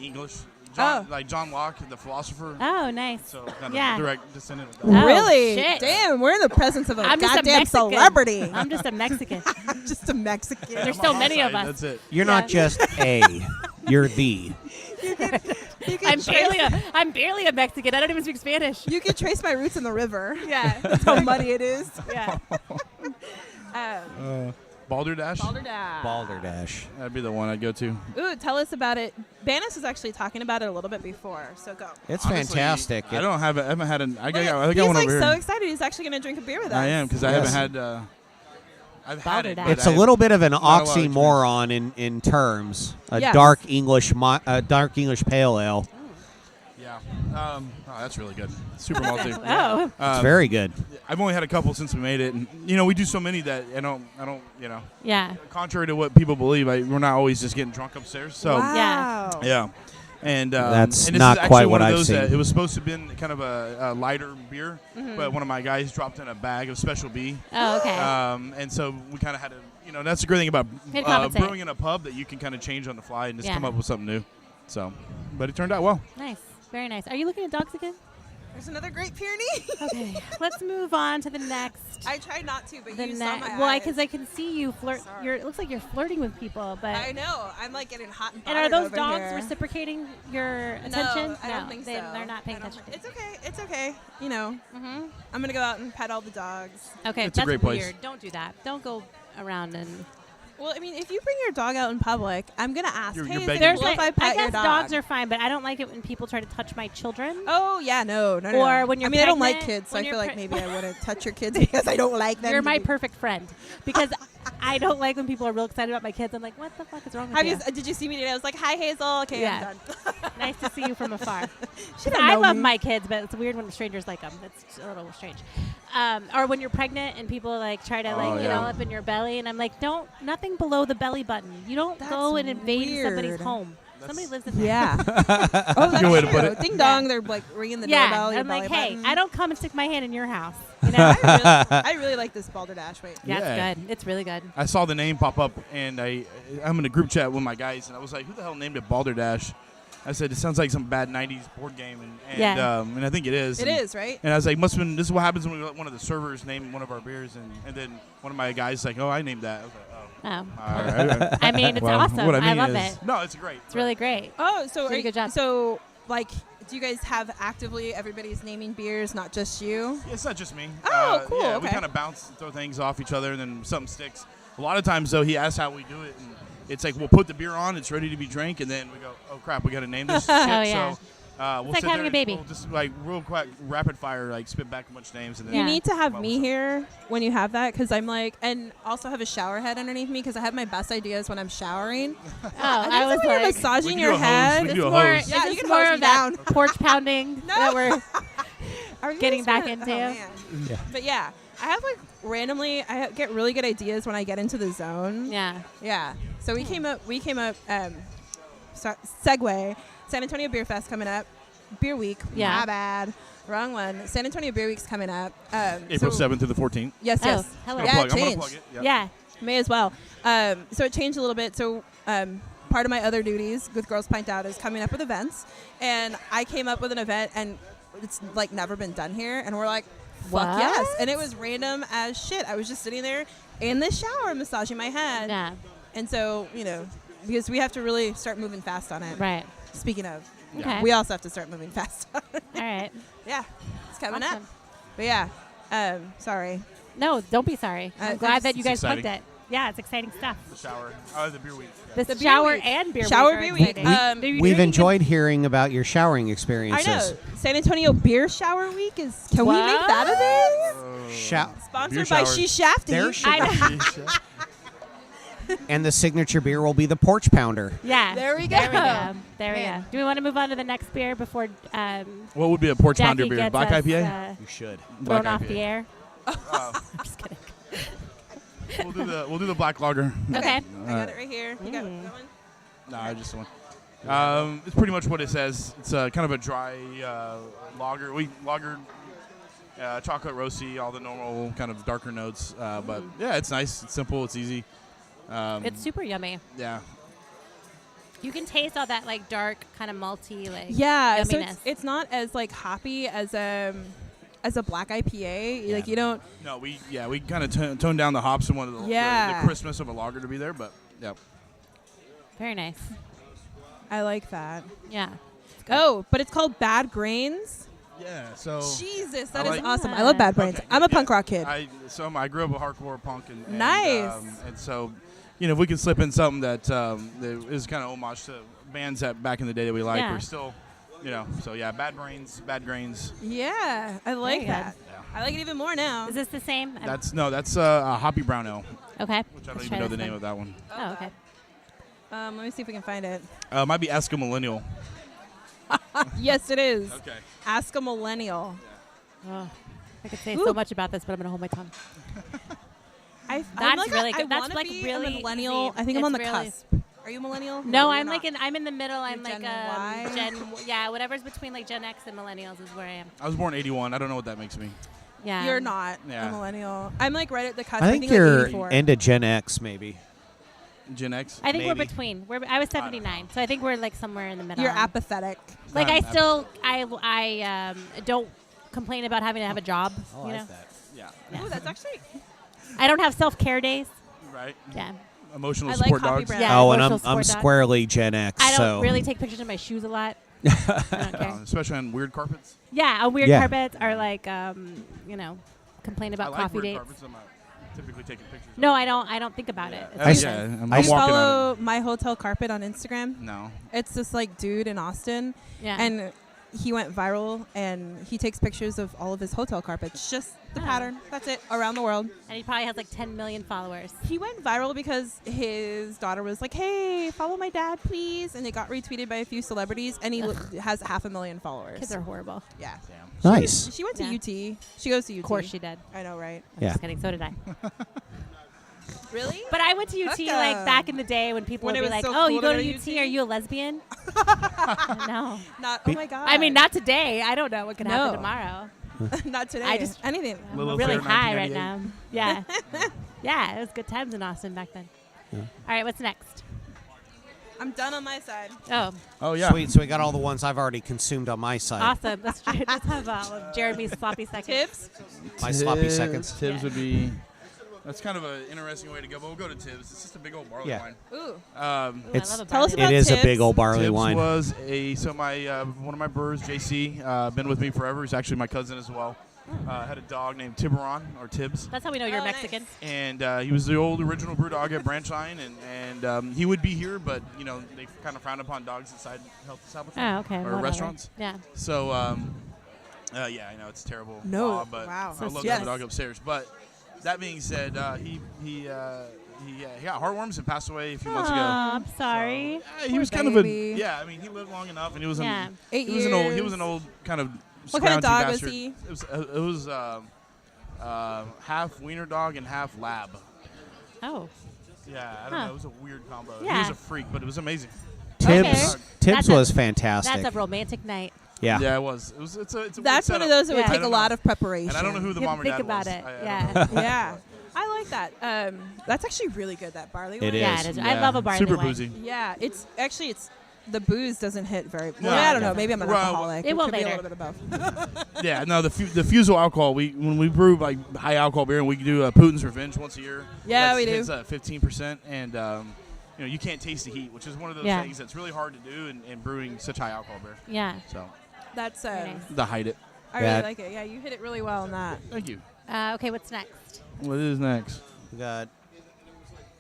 English. John, Oh. like John Locke, the philosopher. Oh, nice. So kind of Yeah. direct descendant of Oh, that. Really? shit. Damn, we're in the presence of a I'm just a goddamn Mexican. celebrity. I'm just a Mexican. just a Mexican. There's My so mom's many of side, us. That's it. You're Yeah. not just a. You're the. You can I'm barely a Mexican. I don't even speak Spanish. You can trace my roots in the river. Yeah. That's how muddy it is. Yeah. Balderdash. Balderdash. That'd be the one I'd go to. Ooh, tell us about it. Banas was actually talking about it a little bit before, so go. It's Honestly, fantastic. I don't have. I haven't had an. I Look, think I he's got one like over so here. excited. He's actually going to drink a beer with us. I am because I Yes. haven't had. I've had it. Balderdash. but It's a I- little bit of an not a lot of oxymoron in terms. A Yes. dark English pale ale. Yeah. Oh, that's really good. Super malty. Oh. It's very good. I've only had a couple since we made it, and we do so many that I don't. Yeah. Contrary to what people believe, we're not always just getting drunk upstairs. So Wow. yeah. And That's and this not is actually quite one what of I've those seen. that it was supposed to have been kind of a lighter beer, Mm-hmm. but one of my guys dropped in a bag of Special B, Oh, okay. and so we kind of had to that's the great thing about Good compensate. brewing in a pub, that you can kind of change on the fly and just Yeah. come up with something new. So, but it turned out well. Nice. Very nice. Are you looking at dogs again? There's another Great Pyrenees. Okay. Let's move on to the next. I tried not to, but The you saw my well, eyes. because I can see you flirt. Sorry. It looks like you're flirting with people, but. I know. I'm like getting hot and And bothered are those over dogs here. reciprocating your No, attention? I don't think so. They're not paying I don't attention. think- It's okay. It's okay. Mm-hmm. I'm gonna go out and pet all the dogs. Okay, It's a that's great place. weird. Don't do that. Don't go around and. Well, I mean, if you bring your dog out in public, I'm gonna ask. You're hey, is begging it There's cool like, if I pet your guess dog? dogs are fine, but I don't like it when people try to touch my children. Oh yeah, no. Or when you're I mean, I don't like pregnant, kids, so when I you're feel like pre- maybe I wouldn't touch your kids because I don't like them. You're to my be- perfect friend because I don't like when people are real excited about my kids. I'm like, what the fuck is wrong with Have you? you, did you see me today? I was like, "Hi, Hazel." Okay, Yeah. I'm done. Nice to see you from afar. She didn't I know love me. my kids, but it's weird when strangers like them. It's a little strange. Or when you're pregnant and people like try to yeah. up in your belly, and I'm like, nothing below the belly button. You don't That's go and invade somebody's weird. home. Somebody lives in there. Yeah. Oh, that's Good way to true. put it. Ding dong, they're like ringing the Yeah, doorbell. your I'm like, belly hey, button. I don't come and stick my hand in your house. You know? I really like this balderdash. Wait. Yeah, Yeah. it's good. It's really good. I saw the name pop up, and I'm in a group chat with my guys, and I was like, "Who the hell named it Balderdash?" I said, "It sounds like some bad '90s board game," and Yeah. and I think it is. It and, is, right? And I was like, "Must have been. This is what happens when we let one of the servers name one of our beers," and then one of my guys like, "Oh, I named that." I was like, "Oh." Oh. All right. I mean, it's Well, awesome. what I I mean love is, it. No, it's great. It's really great. Oh, so Did a good job. So, like, do you guys have actively everybody's naming beers, not just you? Yeah, it's not just me. Oh, cool, Yeah, we okay. kind of bounce, throw things off each other, and then something sticks. A lot of times, though, he asks how we do it, and it's like we'll put the beer on, it's ready to be drank, and then we go, "Oh crap, we got to name this." shit. yeah. So we'll like sit having there a and baby. We'll just like real quick, rapid fire, like spit back a bunch of names, and then Yeah. You need to have Well, me what's up? here when you have that, because I'm like, and also have a shower head underneath me, because I have my best ideas when I'm showering. Oh, I was When you're like, massaging We your do a hose. head. We it's do a more, hose. Yeah, is you this can more hose of me that down. porch pounding that we're Are you getting guys back gonna- into. Oh, man. Yeah. But yeah, I have like randomly, get really good ideas when I get into the zone. yeah. Yeah. So we came up. Segue. San Antonio Beer Fest coming up. Beer Week. Yeah. My bad. Wrong one. San Antonio Beer Week's coming up. April so- 7th through the 14th. Yes. Oh, Yes. hello. I'm Yeah, gonna it plug changed. it. Yep. Yeah. May as well. So it changed a little bit. So part of my other duties with Girls Pint Out is coming up with events, and I came up with an event, and it's like never been done here, and we're like, fuck What? yes! And it was random as shit. I was just sitting there in the shower massaging my head, Yeah. and so because we have to really start moving fast on it. Right. Speaking of, Okay. we also have to start moving fast on it. All right. Yeah, it's coming up. Awesome. But yeah, sorry. No, don't be sorry. I'm glad that you guys It's plugged exciting. it. Yeah, it's exciting stuff. The shower. The beer week. This The beer shower week. and beer Shower week are beer week. exciting. Do you We've drink? enjoyed hearing about your showering I experiences. know. San Antonio Beer Shower Week is. Can we make that a thing? Sponsored Beer by showers. She Shafty. There I know. And the signature beer will be the Porch Pounder. Yeah. There we There we go. go. There we Man. go. Do we want to move on to the next beer before What would be a porch pounder Jackie beer? gets Black us, IPA. You should. thrown Black off IPA. the air? Uh, I'm just kidding. we'll do the black lager. Okay. I got it right here. You got that one? No, I just one. It's pretty much what it says. It's kind of a dry lager. We lagered chocolate roasty, all the normal kind of darker notes. But yeah, it's nice. It's simple. It's easy. It's super yummy. Yeah. You can taste all that like dark kind of malty like Yeah. So yumminess. it's not as like hoppy as a black IPA. Like you don't. No, we kind of toned down the hops and wanted Yeah. the crispness of a lager to be there, but yeah. Very nice. I like that. Yeah. Oh, but it's called Bad Grains. Yeah. So Jesus, I that is like- awesome. I love Bad Brains. Okay, I'm a yeah. punk rock kid. I grew up a hardcore punk and Nice. and so if we can slip in something that is kind of homage to bands that back in the day that we like, Yeah. we're still so yeah, Bad Grains. Yeah, I like Very that. Yeah. I like it even more now. Is this the same? That's a hoppy brown ale, okay. which I don't Let's even try know the this name one. of that one. Oh, okay. Let me see if we can find it. Might be Ask a Millennial. Yes, it is. Okay. Ask a Millennial. Oh, I could say Ooh. so much about this, but I'm gonna hold my tongue. I'm That's like really I good. That's wanna like be really a millennial. easy. I think I'm on the It's really- cusp. Are you a millennial? No, you're I'm not. like I'm in the middle. I'm You're like Gen Y? Gen whatever's between like Gen X and millennials is where I am. I was born '81. I don't know what that makes me. Yeah. You're not Yeah. a millennial. I'm like right at the cusp. I think like you're 84. into Gen X, maybe. Gen X. I think we're Maybe. between. I was 79, so I think we're like somewhere in the middle. You're apathetic. Like I'm I don't complain about having to have a job. I you know, like that. Yeah. Yeah. Ooh, that's actually. I don't have self-care days. Right. Yeah, Emotional I like support coffee dogs. brand. Yeah. Oh, and emotional I'm support dog. squarely Gen X. I don't so really take pictures of my shoes a lot. I don't care. Especially on weird carpets. Yeah, on weird Yeah. carpets or like complain about I like coffee weird dates. carpets. I'm not typically taking pictures. of No, I don't. I don't think about it. It's I useless. I'm I I walking on follow My Hotel Carpet on Instagram. it. No. It's this like dude in Austin, Yeah. and he went viral, and he takes pictures of all of his hotel carpets. Just the Oh. pattern. That's it. Around the world. And he probably has like 10 million followers. He went viral because his daughter was like, "Hey, follow my dad, please," and it got retweeted by a few celebrities, and he has 500,000 followers. Kids are horrible. Yeah. nice. She went to Yeah. UT. She goes to UT. Of course she did. I know, right? I'm Yeah. just kidding. So did I. Really? But I went to UT like Welcome. back in the day when people When would it be was like, so "Oh, cool you to go go to to UT? UT? Are you a lesbian?" No. Not. Oh my god. I mean, not today. I don't know what could happen No. tomorrow. not today. I just- anything. I'm Lilith really Fair, high right 1998. now. Yeah. Yeah, it was good times in Austin back then. All right, what's next? I'm done on my side. Oh, Oh yeah. Sweet. So we got all the ones I've already consumed on my side. awesome. Let's have all of Jeremy's sloppy seconds. Tips. My sloppy seconds. Tibbs Yeah. would be. That's kind of an interesting way to go. But we'll go to Tibbs. It's just a big old barley Yeah. wine. Ooh. Ooh, It's- I love a Tell us barley It about is a Tibbs. big old barley Tibbs wine. was my one of my brewers, JC, been with me forever. He's actually my cousin as well. Had a dog named Tiburon or Tibbs, That's how we know you're Oh, nice. Mexican. and he was the old original brew dog at Branch Line, and he would be here, but they kind of frowned upon dogs inside health establishments Oh, okay. or whatever. restaurants. Yeah. So yeah, I know it's terrible. No. but Wow. I love to Yes. have a dog upstairs. But that being said, he got heartworms and passed away a few months Aw, ago. I'm sorry. He Poor was kind of baby. I mean, he lived long enough, and he was Yeah. 8 he was years. an old. He was an old kind of. What kind of scroungy dog was bastard. he? It was half wiener dog and half lab. Oh. Yeah, I don't Huh. know. It was a weird combo. He Yeah. was a freak, but it was amazing. Tibbs. Okay. Tibbs That's a- was fantastic. That's a romantic night. yeah. Yeah, it was. It's a weird That's one of setup. those that would Yeah. take I a don't lot know. of preparation. And I don't know who the You mom or think dad about was. it. I don't Yeah. know. Yeah. I like that. That's actually really good, that barley wine. It Yeah, is. it is. I love a barley Super wine. boozy. Yeah, it's the booze doesn't hit very well. No, I it don't know. doesn't. Maybe I'm an Well, alcoholic. it will could be a later. little bit of both. Yeah, no, the fusel alcohol. When we brew like high alcohol beer, and we do Putin's Revenge once a year. Yeah, we do. It's 15%, and you can't taste the heat, which is one of those Yeah. things that's really hard to do in brewing such high alcohol beer. Yeah. So That's Very nice. to hide it. I Yeah. really like it. Yeah, you hit it really well on that. Thank you. Okay, what's next? What is next? We got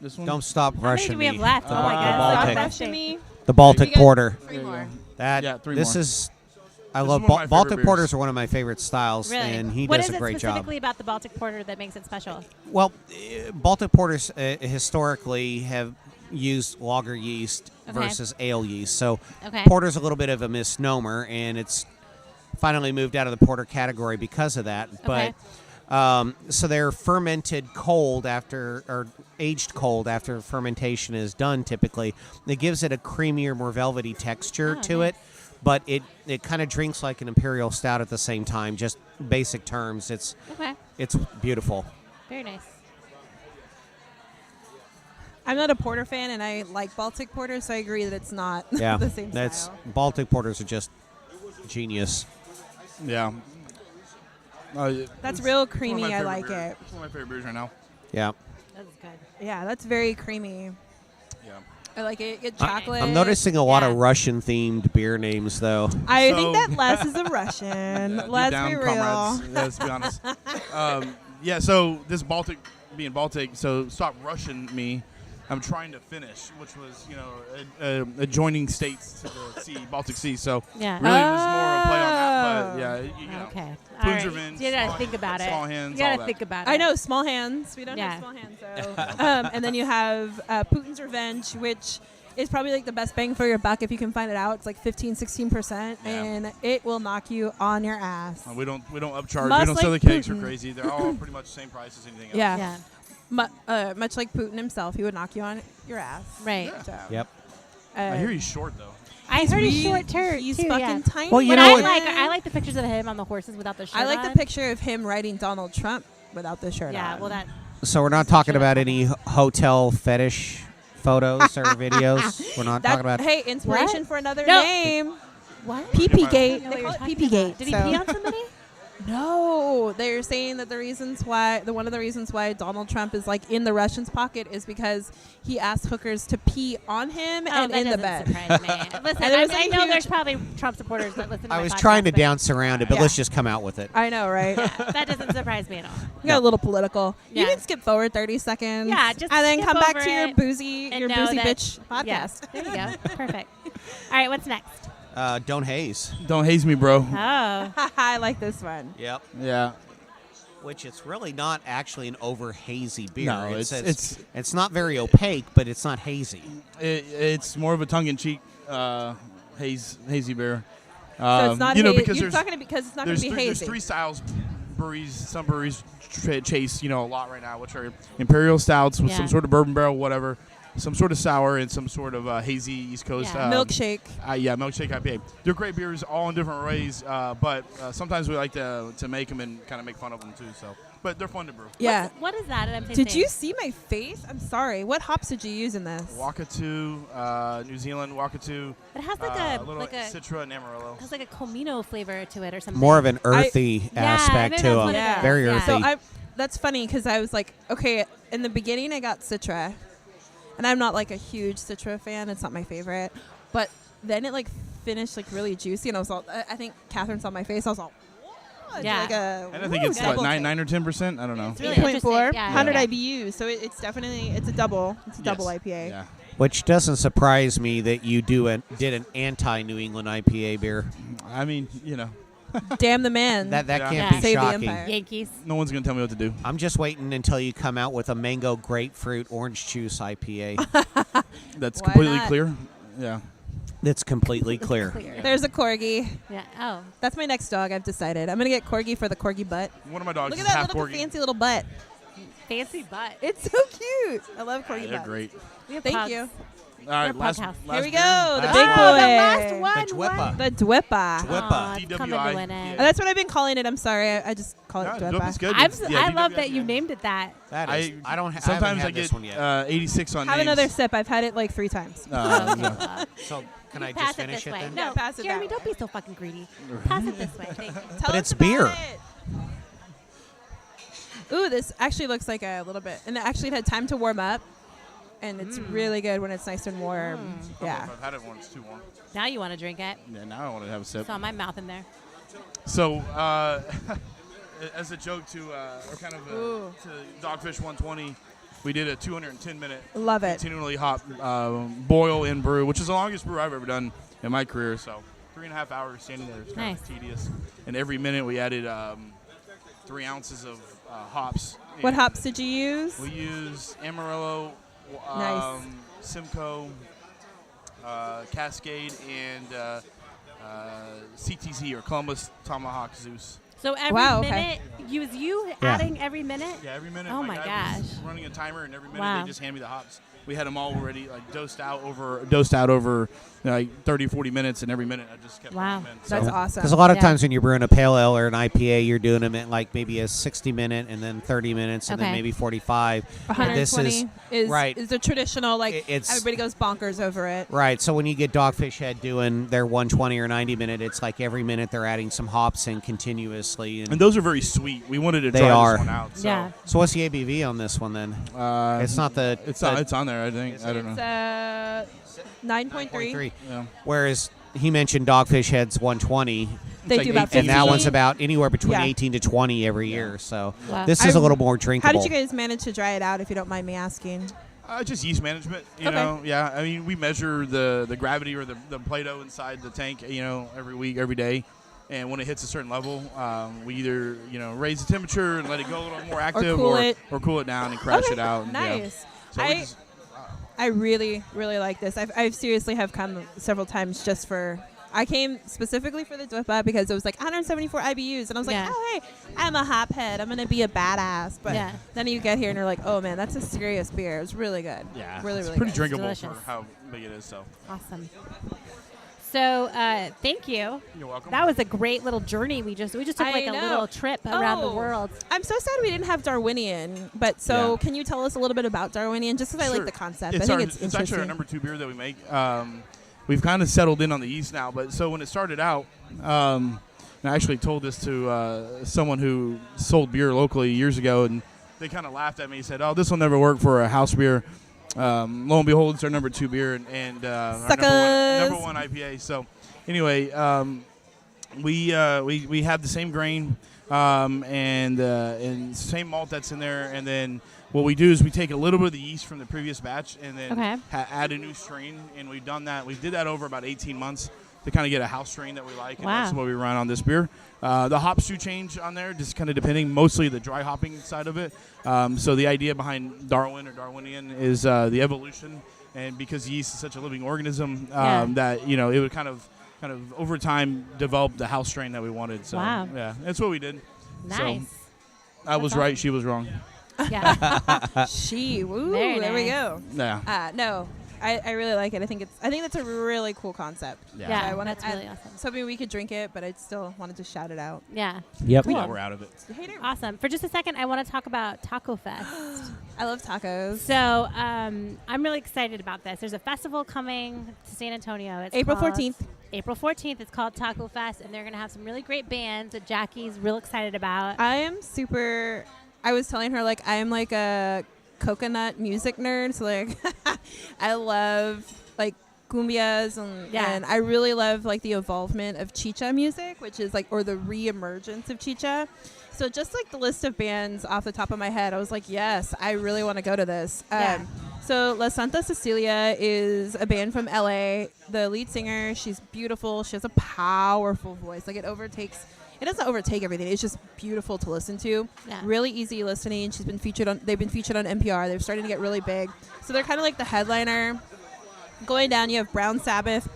This one. Don't Stop How many Rushing do we have Me. left? Oh my The god. Baltic. Stop Rushing me. The Baltic You got Porter. 3 more. That Yeah, 3 this more. is I This is love one of my Baltic favorite Porters beers. are one of my favorite styles, Really? and he What does is a it great job. specifically about the Baltic Porter that makes it special? Well, Baltic Porters historically have used lager yeast Okay. versus ale yeast. So Okay. porter's a little bit of a misnomer, and it's finally moved out of the porter category because of that. Okay. But so they're fermented cold or aged cold after fermentation is done. Typically, it gives it a creamier, more velvety texture Oh, to nice. it. But it kind of drinks like an imperial stout at the same time. Just basic terms. It's Okay. beautiful. Very nice. I'm not a porter fan, and I like Baltic porter, so I agree that it's not Yeah, the same that's style. Baltic porters are just genius. Yeah. That's it's real one of my creamy. I favorite like beer. it. It's one of my favorite beers right now. Yeah. That's good. Yeah, that's very creamy. Yeah. I like it. Get chocolate. I'm noticing a lot Yeah. of Russian-themed beer names, though. I So- think that Les is a Russian. Deep Let's down, be real. comrades. Let's be honest. Yeah, so this Baltic, being Baltic, so Stop Rushing Me, I'm trying to finish, which was, adjoining states to the sea, Baltic Sea. So Yeah. really it was more a play on that, but yeah, Okay. All Putin's right. Revenge, You gotta small- think about it. small hands, You all gotta that. think about it. I know, small hands. We don't Yeah. have small hands, so. And then you have Putin's Revenge, which is probably like the best bang for your buck if you can find it out. It's like 15-16%, Yeah. and it will knock you on your ass. We don't upcharge. Much We don't sell the like kegs for Putin. crazy. They're all pretty much the same price as anything else. Yeah. Yeah. Much like Putin himself, he would knock you on your ass. Right. So, Yep. I hear he's short though. I heard he's short turd. He's too, fucking yeah. tiny. Well, you But know I like the pictures of him on the horses without the shirt I like on. the picture of him riding Donald Trump without the shirt on. Yeah, well that. So we're not talking about any hotel fetish photos or videos. We're not talking about. Hey, inspiration What? for another No. name. What? PP I Gate. don't know They what call you're it talking PP Gate. about. Did he pee on somebody? No, they're saying that one of the reasons why Donald Trump is like in the Russians' pocket is because he asked hookers to pee on him and that in the doesn't bed. surprise me. Listen, And there was I a know huge- there's probably Trump supporters that listen to I my was podcast, trying to but dance around it, but Yeah. let's just come out with it. I know, right? that doesn't surprise me at all. We got a little political. You Yeah. can skip forward 30 seconds. Yeah, just and then skip come back over to your it boozy, and your know boozy that- bitch podcast. Yeah, there you go. Perfect. All right, what's next? Don't haze. Don't haze me, bro. Oh, I like this one. Yep. Yeah. Which it's really not actually an over hazy beer. No, it's not very opaque, but it's not hazy. It's more of a tongue-in-cheek hazy beer. So it's not because You're there's talking because it's not going to be there's hazy. three styles. Breweries, some breweries chase a lot right now, which are imperial stouts with some Yeah. sort of bourbon barrel, whatever, some sort of sour, and some sort of hazy East Coast Yeah. Milkshake. milkshake IPA. They're great beers, all in different ways, but sometimes we like to make them and kind of make fun of them too. So, but they're fun to brew. Yeah. what is that? I'm tasting? Did you see my face? I'm sorry. What hops did you use in this? Wakatu, New Zealand Wakatu. It has a little Citra and Amarillo. It has like a Comino flavor to it or something. More of an earthy Yeah, aspect maybe to that's them. what it is. Very Yeah. earthy. So that's funny because I was like, okay, in the beginning I got Citra, and I'm not like a huge Citra fan. It's not my favorite, but then it like finished like really juicy, and I was all, I think Catherine saw my face. I was all, what? Yeah. Like And I think it's double what, take. 9 or 10%. I don't know. It's really 8.4, interesting. Yeah, 100 yeah. IBUs. So it's definitely it's a double IPA. Yeah. Which doesn't surprise me that you did an anti-New England IPA beer. I mean, Damn the man. That Yeah. can't Yeah. be Save the shocking. empire. Yankees. no one's gonna tell me what to do. I'm just waiting until you come out with a mango grapefruit orange juice IPA. That's Why completely not? clear. Yeah. That's completely clear. There's a corgi. Yeah. Oh. That's my next dog. I've decided. I'm gonna get corgi for the corgi butt. One of my dogs Look at is that half little corgi. fancy little butt. Fancy butt. It's so cute. I love corgi They're butts. great. We have Thank pugs. you. All right, We're last Pug House. Here we beer. go. The Last big one. boy. The last one. The Dwippa. The Dwippa. Dwippa. Aw, it's coming to DWI. an end. That's what I've been calling it. I'm sorry. I just call it Yeah, Dwippa. Dwippa's good. I love that you named it that. That is. I don't. Sometimes haven't had I this get one yet. 86 on Have names. another sip. I've had it like 3 times. Yeah. So can I Pass just it finish this it way. then? No, Yeah, pass it Jeremy, that don't be so fucking greedy. Pass it this way. Thank you. Tell us it's about beer. it. Ooh, this actually looks like a little bit. And it actually had time to warm up. And it's really good when it's nice and warm. Yeah. I've had it once, too warm. Now you want to drink it. Yeah, now I want to have a sip. Saw my mouth in there. So, as a joke to, or kind of Ooh. to Dogfish 120, we did a 210-minute Love it. continually hot boil and brew, which is the longest brew I've ever done in my career. So 3.5 hours standing there. It's kind of Nice. tedious. And every minute we added 3 ounces of hops. What And hops did you use? We used Amarillo, Nice. Simcoe, Cascade, and CTZ, or Columbus Tomahawk Zeus. So every Wow, okay. minute, was you adding every minute? Yeah, every minute. Oh my guy gosh. was running a timer, and every minute Wow. they just hand me the hops. We had them all already like dosed out over like 30, 40 minutes, and every minute I just kept Wow. putting them in. That's So- awesome. Because a lot of Yeah. times when you're brewing a pale ale or an IPA, you're doing them at like maybe a 60-minute and then 30 minutes and then Okay. maybe 45. And 120 this is right. is the traditional, like, It's- everybody goes bonkers over it. Right. So when you get Dogfish Head doing their 120 or 90-minute, it's like every minute they're adding some hops in continuously. And those are very sweet. We wanted to They try are. this one out. So, Yeah. So what's the ABV on this one then? It's not the. It's the- on there. I think. I don't It's know. 9.3. 9.3. Yeah. Whereas he mentioned Dogfish Head's 120, They like do about 18. and that 15. one's about anywhere between Yeah. 18 to 20 every year. So Wow. this is I- a little more drinkable. How did you guys manage to dry it out, if you don't mind me asking? Just yeast management, you Okay. know. Yeah, I mean, we measure the gravity or the Play-Doh inside the tank, you know, every week, every day. And when it hits a certain level, we either, raise the temperature and let it go a little more active, cool it. or cool it down and crash Okay, it out. And, yeah. Nice. So we just, I really, really like this. I've seriously have come several times just for. I came specifically for the Dwippa because it was like 174 IBUs, and I was like, Yeah. oh hey, I'm a hophead. I'm gonna be a badass. But Yeah. then you get here and you're like, oh man, that's a serious beer. It's really good. yeah, really, it's really pretty good. drinkable delicious. for how big it is. So Awesome. So thank you. You're welcome. That was a great little journey. We just took like a little trip around the world. I'm so sad we didn't have Darwinian, but can you tell us a little bit about Darwinian? Just because I like the concept. I think it's interesting. It's actually our number 2 beer that we make. We've kind of settled in on the yeast now, but so when it started out, and I actually told this to someone who sold beer locally years ago, and they kind of laughed at me and said, "Oh, this will never work for a house beer." Lo and behold, it's our number 2 beer and our number one IPA. So anyway, we have the same grain and same malt that's in there, and then what we do is we take a little bit of the yeast from the previous batch and then add a new strain, and we've done that. We did that over about 18 months to kind of get a house strain that we like, and that's what we run on this beer. The hops do change on there, just kind of depending, mostly the dry hopping side of it. So the idea behind Darwin or Darwinian is the evolution, and because yeast is such a living organism, that it would kind of over time develop the house strain that we wanted. So yeah, that's what we did. Nice. So I was right, she was wrong. Yeah. There we go. Yeah. No. I really like it. I think that's a really cool concept. Yeah, so that's really awesome. So maybe we could drink it, but I still wanted to shout it out. Yeah. Yep. Yeah, we're out of it. Awesome. For just a second, I want to talk about Taco Fest. I love tacos. So I'm really excited about this. There's a festival coming to San Antonio. It's April 14th. April 14th. It's called Taco Fest, and they're going to have some really great bands that Jackie's real excited about. I was telling her, like, I am like a coconut music nerd, so like I love like cumbias and I really love like the evolvement of chicha music, which is like, or the re-emergence of chicha. So just like the list of bands off the top of my head, I was like, yes, I really want to go to this. So La Santa Cecilia is a band from LA. The lead singer, she's beautiful. She has a powerful voice. Like it doesn't overtake everything. It's just beautiful to listen to. Yeah. Really easy listening. They've been featured on NPR. They're starting to get really big. So they're kind of like the headliner. Going down, you have Brown Sabbath,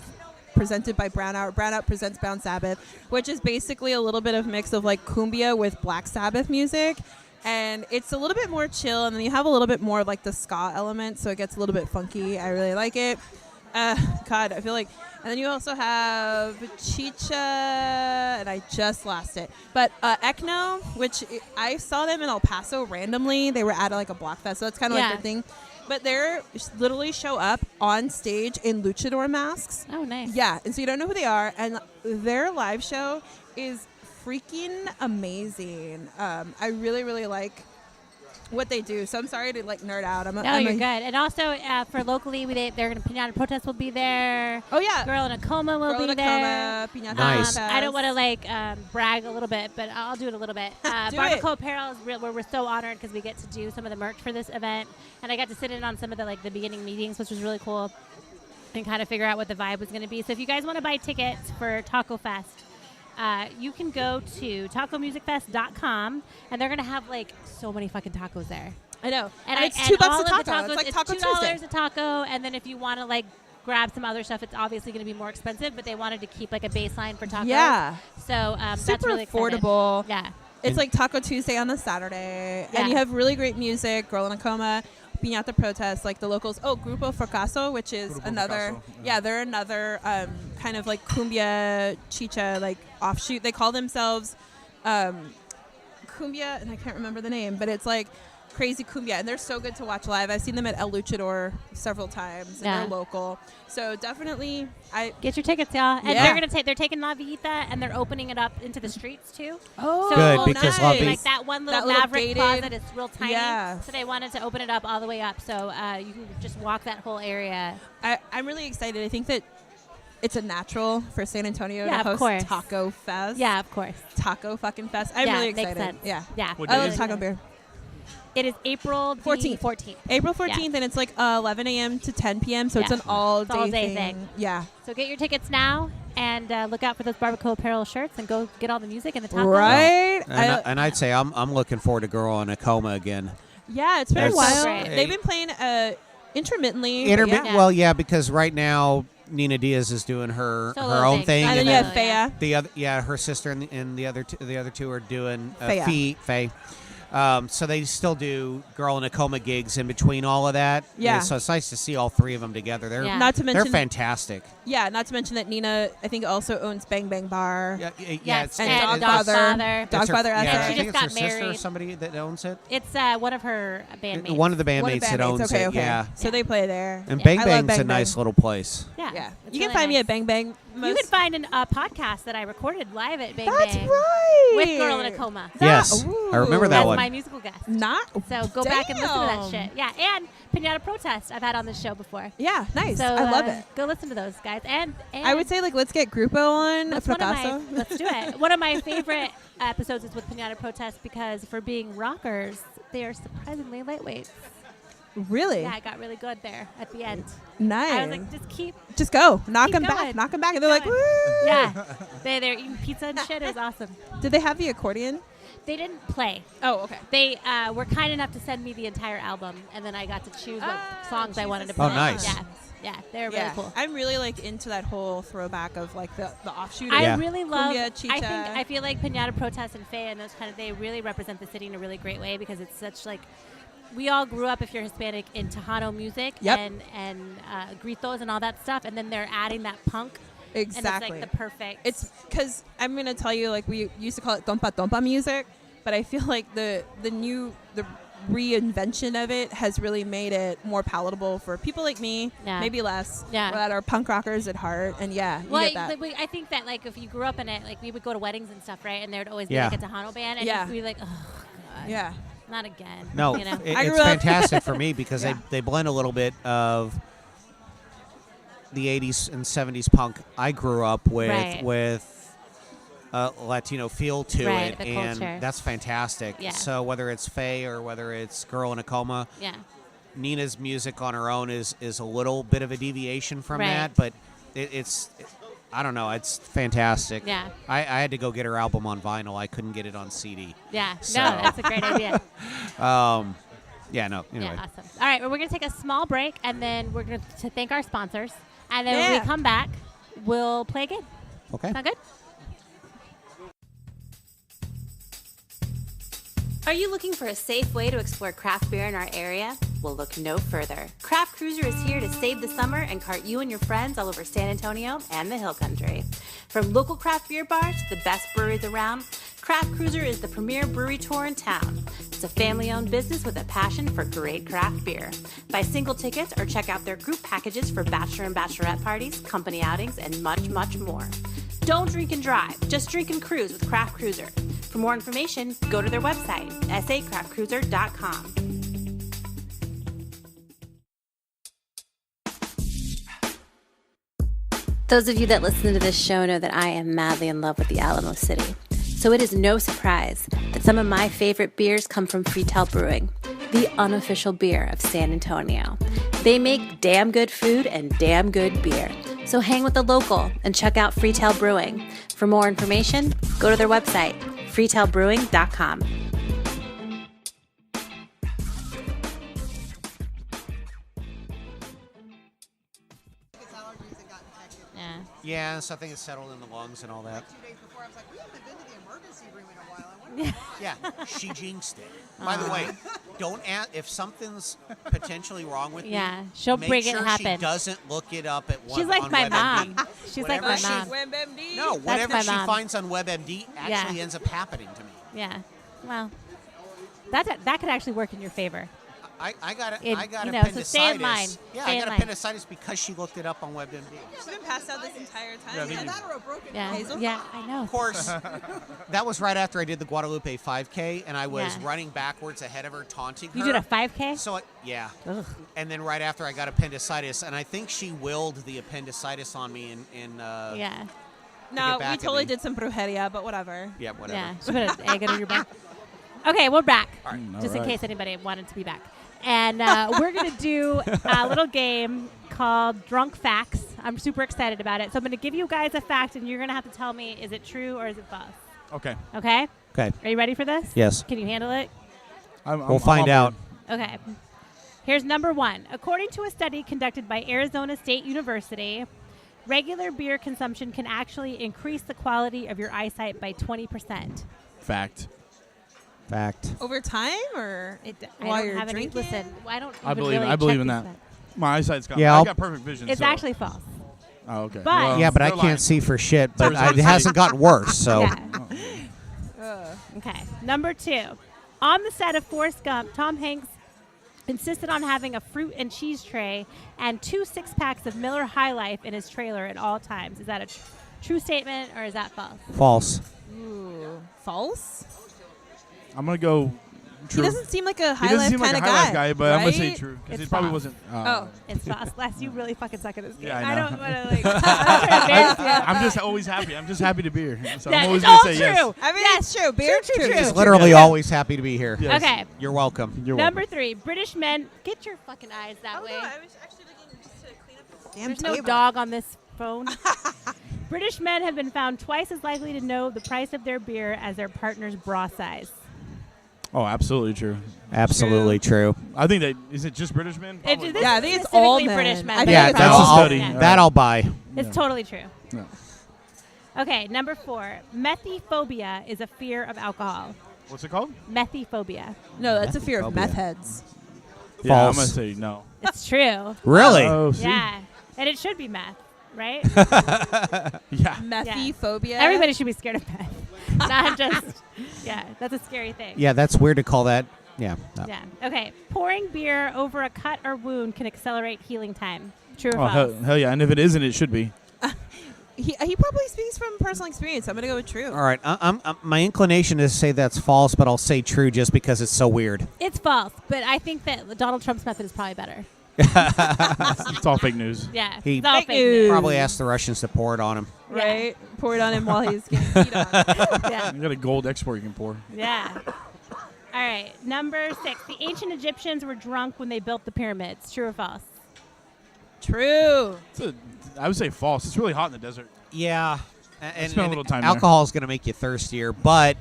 presented by Brown Out. Brown Out presents Brown Sabbath, which is basically a little bit of mix of like cumbia with Black Sabbath music. And it's a little bit more chill, and then you have a little bit more of like the ska element, so it gets a little bit funky. I really like it. God, I feel like... And then you also have Chicha, and I just lost it. But Ekno, which I saw them in El Paso randomly. They were at like a block fest, so that's kind of like their thing. But they're literally show up on stage in luchador masks. Oh, nice. Yeah, and so you don't know who they are. And their live show is freaking amazing. I really, really like what they do. So I'm sorry to like nerd out. You're good. And also for locally, they're going to Piñata Protest will be there. Oh yeah, Girl in a Coma will be there. Piñata Nice. Protest. I don't want to like brag a little bit, but I'll do it a little bit. Barbacoa Apparel is where we're so honored because we get to do some of the merch for this event, and I got to sit in on some of the beginning meetings, which was really cool, and kind of figure out what the vibe was going to be. So if you guys want to buy tickets for Taco Fest, you can go to tacomusicfest.com, and they're going to have like so many fucking tacos there. I know. And it's $2 a taco. Tacos, It's like Taco $2 Tuesday. a taco, and then if you want to like grab some other stuff, it's obviously going to be more expensive, but they wanted to keep like a baseline for tacos. Yeah. So that's super really affordable. Excited. Yeah. It's like Taco Tuesday on a Saturday. And you have really great music, Girl in a Coma, Piñata Protest, like the locals. Oh, Grupo Fracaso, which is another. Yeah, they're another kind of like cumbia chicha like offshoot. They call themselves cumbia, and I can't remember the name, but it's like crazy cumbia, and they're so good to watch live. I've seen them at El Luchador several times, and they're local. So definitely, get your tickets, y'all. And they're taking La Viejita, and they're opening it up into the streets too. Oh, so good, because nice. like that one little Maverick closet is real tiny. Yeah. So they wanted to open it up all the way up, so you can just walk that whole area. I'm really excited. I think that it's a natural for San Antonio to of host course. Taco Fest. Yeah, of course. Taco fucking Fest. I'm really excited. Makes sense. Yeah. What I day love is it? taco beer. It is April 14th. April 14th, and it's like 11 a.m. to 10 p.m., so it's an all-day thing. Yeah. So get your tickets now, and look out for those Barbacoa Apparel shirts, and go get all the music and the tacos. Right? And I'd say I'm looking forward to Girl in a Coma again. Yeah, it's been a That's while. great. They've been playing intermittently. but yeah. Well, yeah, because right now Nina Diaz is doing her own thing, And then you have Fea. the other, her sister and the other two are doing Faye. Faye. So they still do Girl in a Coma gigs in between all of that. Yeah. And so it's nice to see all three of them together. They're Yeah. Not to they're mention, fantastic. not to mention that Nina, I think, also owns Bang Bang Bar. Yeah, Yes, and and Dogfather. Dogfather. Dogfather Yeah, And Essay. I she think just it's her got sister or married. somebody that owns it. It's one of her bandmates. One of the One of bandmates that bandmates. owns Okay, it. okay. Yeah. So they play there. And Yeah. Bang I love Bang's Bang a nice Bang. little place. Yeah. Yeah. It's You can really find me nice. at Bang Bang. You can find a podcast that I recorded live at Bang That's Bang right. with Girl in a Coma. Yes, Ooh. I remember that As one. my musical guest. Not. So go back and listen to that Damn. shit. Yeah, and Pinata Protest I've had on this show before. Yeah, nice. So I love it. Go listen to those guys. And I would say, like, let's get Grupo on. that's one of my, Fracaso. let's do it. One of my favorite episodes is with Pinata Protest because for being rockers, they are surprisingly lightweight. Really? Yeah, it got really good there at the end. Nice. I was like, just keep. Just go. Knock Keep them going. back. Knock them back. And they're like, Going. woo. Yeah, they're eating pizza and shit. It was awesome. Did they have the accordion? They didn't play. Oh, okay. They were kind enough to send me the entire album, and then I got to choose what songs I wanted to Jesus. play. Oh, nice. Yeah, they were really cool. I'm really, like, into that whole throwback of, like, the offshoot. I Yeah. really love. Cumbia, I chicha. feel like Pinata Protest and Faye and those kind of they really represent the city in a really great way because it's such like we all grew up if you're Hispanic in Tejano music Yep. and gritos and all that stuff, and then they're adding that punk. Exactly. And it's like the perfect. It's because I'm gonna tell you, like, we used to call it tompa tompa music, but I feel like the reinvention of it has really made it more palatable for people like me, Yeah. maybe less, Yeah. that are punk rockers at heart, and you get that. I think that like if you grew up in it, like we would go to weddings and stuff, right? And there would always be Yeah. like a Tejano band, and Yeah. we'd be like, oh god, Yeah. not again. No, you know? I it's grew up- fantastic for me because Yeah. they blend a little bit of the 80s and 70s punk I grew up with Right. with a Latino feel to Right, it, the and culture. that's fantastic. Yeah. So whether it's Faye or whether it's Girl in a Coma, Yeah. Nina's music on her own is a little bit of a deviation from Right. that, but it's I don't know, it's fantastic. Yeah. I had to go get her album on vinyl. I couldn't get it on CD. Yeah. So- No, that's a great idea. Yeah, no. Anyway. Yeah, awesome. All right, well, we're going to take a small break, and then we're going to thank our sponsors. And then when Yeah. we come back, we'll play a game. Okay. Sound good? Are you looking for a safe way to explore craft beer in our area? Well, look no further. Craft Cruiser is here to save the summer and cart you and your friends all over San Antonio and the Hill Country. From local craft beer bars to the best breweries around, Craft Cruiser is the premier brewery tour in town. It's a family-owned business with a passion for great craft beer. Buy single tickets or check out their group packages for bachelor and bachelorette parties, company outings, and much, much more. Don't drink and drive, just drink and cruise with Craft Cruiser. For more information, go to their website, sacraftcruiser.com. Those of you that listen to this show know that I am madly in love with the Alamo City. So it is no surprise that some of my favorite beers come from Freetail Brewing, the unofficial beer of San Antonio. They make damn good food and damn good beer. So hang with the local and check out Freetail Brewing. For more information, go to their website, freetailbrewing.com. Yeah. Yeah, so I think it's settled in the lungs and all that. 2 days before, I was like, we haven't been to the emergency room in a while. I wonder Yeah, she jinxed it. By the way, don't ask if something's potentially wrong with Yeah, me. she'll make bring sure it happen. She doesn't look it up at one. She's like on my WebMD. mom. She's like Whatever my she- mom. WebMD. No, That's whatever my she mom. finds on WebMD actually Yeah. ends up happening to me. Yeah. Well, that could actually work in your favor. I got It- I got you know, appendicitis. so stay in line. Yeah, Stay I in got line. appendicitis because she looked it up on WebMD. She's been passed out this entire time. Yeah, me Yeah, too. that or a broken Yeah. Hazel. Yeah, I know. Of course, that was right after I did the Guadalupe 5K, and I was Yeah. running backwards ahead of her, taunting her. You did a 5K? So yeah, Ugh. and then right after I got appendicitis, and I think she willed the appendicitis on me in Yeah. No, get we back at totally me. did some brujeria, but whatever. Yeah, whatever. Yeah. She put an egg under your back. Okay, we're back. Just in All right. case anybody wanted to be back. And we're going to do a little game called Drunk Facts. I'm super excited about it. So I'm going to give you guys a fact, and you're going to have to tell me, is it true or is it false? Okay. Okay? Okay. Are you ready for this? Yes. Can you handle it? We'll find out. Okay. Here's number one. According to a study conducted by Arizona State University, regular beer consumption can actually increase the quality of your eyesight by 20%. Fact. Fact. Over time, or I while don't you're have any. drinking? Listen, I don't. I even believe really I believe check in these that. things. My eyesight's got. Yeah, I I'll- got perfect vision. It's so. actually false. Oh, okay. But- Well, Yeah, but I they're lying. can't see for shit. But There's it hasn't gotten worse. So Yeah. Okay. Number 2. On the set of Forrest Gump, Tom Hanks insisted on having a fruit and cheese tray and 2 6-packs of Miller High Life in his trailer at all times. Is that a true statement or is that false? false. Ooh, false. I'm gonna go. True. He doesn't seem like a He high doesn't life seem like kind a of high guy. life guy, but I'm gonna say right? true because It's he probably false. wasn't. Oh. It's false. Les, you really fucking suck at this game. Yeah, I I know. don't want to like. I'm trying to embarrass you. I'm just always happy. I'm just happy to be here. So Yeah, I'm always it's gonna all say true. yes. I mean, Yes. it's true. Beer, True, true, true. He's literally always happy to be here. Yes. Okay. You're welcome. You're Number welcome. 3. British men. Get your fucking eyes that way. I was actually looking just to clean up this damn There's no table. dog on this phone. British men have been found twice as likely to know the price of their beer as their partner's bra size. Oh, absolutely true. Absolutely true. I think that is it. Just British men? Probably. This Yeah, I is think it's specifically all men. British men. I but think Yeah, it's that's all a study. Yeah. That I'll buy. It's totally true. No. Okay, number 4. Methyphobia is a fear of alcohol. What's it called? Methyphobia. No, that's a fear of Methyphobia. meth heads. Yeah, I'm False. gonna say no. It's true. Really? Oh, see? Yeah. And it should be meth, right? Yeah. Methyphobia. Everybody should be scared of meth. Not just, yeah, that's a scary thing. Yeah, that's weird to call that. Yeah. No. Yeah. Okay. Pouring beer over a cut or wound can accelerate healing time. True or Oh, false? hell yeah. And if it isn't, it should be. He probably speaks from personal experience. I'm gonna go with true. All right. I'm my inclination is to say that's false, but I'll say true just because it's so weird. It's false, but I think that Donald Trump's method is probably better. It's all fake news. Yeah. He it's all Fake fake news. news. Probably asked the Russians to pour it on him. Right? Pour it on him while he's getting beat on. Yeah. You got a gold export you can pour. Yeah. All right. Number 6. The ancient Egyptians were drunk when they built the pyramids. True or false? True. I would say false. It's really hot in the desert. Yeah. Spent a little time there. alcohol is going to make you thirstier, but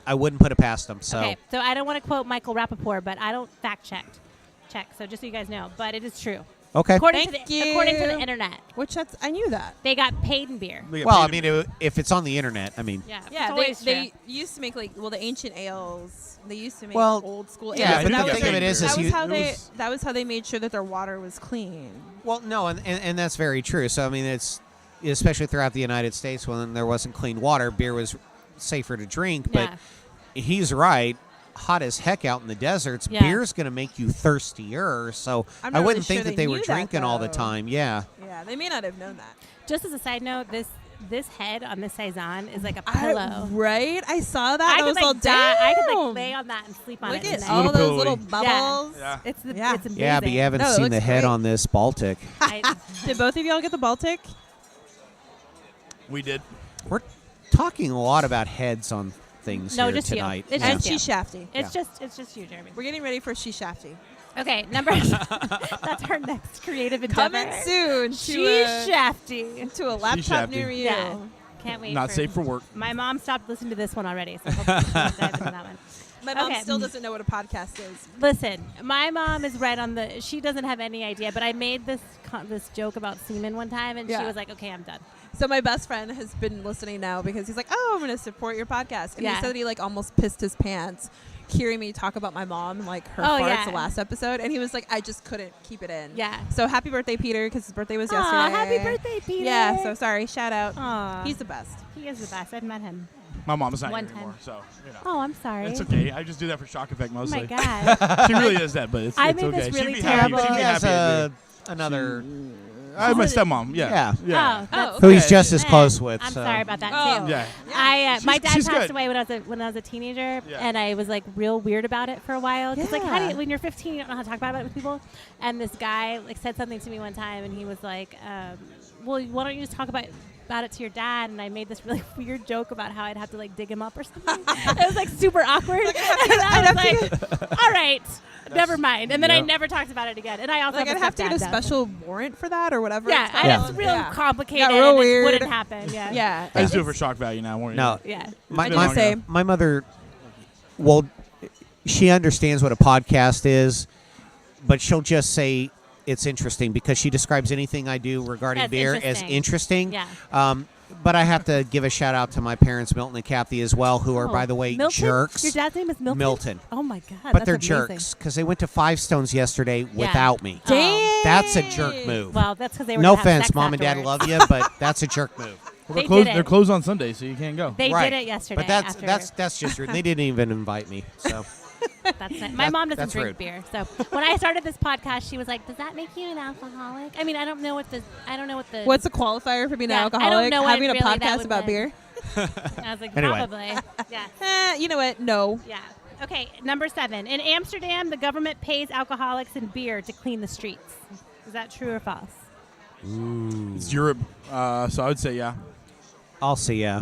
I wouldn't put it past them. So Okay. So I don't want to quote Michael Rappaport, but I don't fact check. So just so you guys know, but it is true. okay. According Thank to the you. internet, Which that's I knew that. they got paid in beer. They get Well, I paid mean, if it's on the internet, I mean, Yeah. Yeah, it's always they true. used to make the ancient ales. They used to make Well, old school ales. yeah, but and the that was thing of their- it is that was you- how it they was- that was how they made sure that their water was clean. well, no, and that's very true. So I mean, it's especially throughout the United States when there wasn't clean water, beer was safer to drink. But Yeah. he's right. Hot as heck out in the deserts, Yeah. beer's going to make you thirstier. So I'm I not wouldn't really think sure that they were knew that, drinking all the though. time. Yeah. Yeah, they may not have known that. Just as a side note, this head on this saison is like a pillow. Right? I saw that. I I could was all like die. I could down. like lay on that and sleep on Look it. at tonight. all little those pillowy. little bubbles. Yeah. It's Yeah. amazing. Yeah, but you haven't No, it seen looks the head great. on this Baltic. Did both of y'all get the Baltic? We did. We're talking a lot about heads on things No, here just you. tonight. It's Yeah. And just you. She Shafty. It's just you, Jeremy. We're getting ready for She Shafty. Okay, number. That's our next creative endeavor. Coming soon She's shafty. to a laptop Shafty. near you. Yeah. Can't wait. Not safe for work. My mom stopped listening to this one already, so hopefully she won't dive into that one. My mom Okay. still doesn't know what a podcast is. Listen, my mom is right on the. She doesn't have any idea, but I made this joke about semen one time, and she Yeah. was like, "Okay, I'm done." So my best friend has been listening now because he's like, "Oh, I'm going to support your podcast." And Yeah. he said that he like almost pissed his pants hearing me talk about my mom and like her Oh, farts yeah. the last episode, and he was like, "I just couldn't keep it in." Yeah. So happy birthday, Peter, because his birthday was Aw, yesterday. happy birthday, Peter! Yeah. So sorry. Shout out. Aw, He's the best. he is the best. I've met him. My mom's not One here anymore, time. so you know. Oh, I'm sorry. It's okay. I just do that for shock effect Oh mostly. my god. She really is that, but it's, I it's made okay. this She'd really be terrible- happy. She'd He be has happy. another I have my stepmom. Yeah. Yeah. Oh, Oh, who he's okay. just as Eh, close with. I'm so. sorry about that Oh. too. Yeah. My dad she's passed good. away when I was a teenager, Yeah. and I was like real weird about it for a while. Because like, how do Yeah. you, when you're 15, you don't know how to talk about it with people. And this guy like said something to me one time, and he was like, "Well, why don't you just talk about it to your dad?" And I made this really weird joke about how I'd have to like dig him up or something. It was like super awkward. And I was like, "All right, never mind." And then I Yeah. never talked about it again. And I also Like I'd have to get a stepdad now. special warrant for that or whatever. Yeah, it's I called. it's real Yeah. complicated. Got real and weird. It wouldn't happen. Yeah. Yeah. I just do it for shock value now. More No, Yeah. my, I do my, the same. my mother, well, she understands what a podcast is, but she'll just say it's interesting because she describes anything I do regarding That's beer as interesting. interesting. Yeah. But I have to give a shout out to my parents, Milton and Kathy, as well, who are, by the way, Milton? jerks. Your dad's name is Milton? Milton. Oh, my God. But that's they're amazing. jerks because they went to Five Stones yesterday without me. Damn. That's a jerk move. Well, that's because they were No gonna have offense, sex Mom and Dad afterwards. love you, but that's a jerk move. Well, They did it. they're closed on Sunday, so you can't go. They Right. did it yesterday. But that's after. just rude. They didn't even invite me. So That's it. My mom doesn't that's drink rude. beer, so when I started this podcast, she was like, "Does that make you an alcoholic?" I mean, I don't know what the. What's a qualifier for being Yeah, an I alcoholic? don't know what Having a really that podcast would about mean. beer? I was like, Anyway. probably. Yeah. You know what? No. Yeah. Okay, number 7. In Amsterdam, the government pays alcoholics and beer to clean the streets. Is that true or false? It's Europe, so I would say yeah. I'll see ya.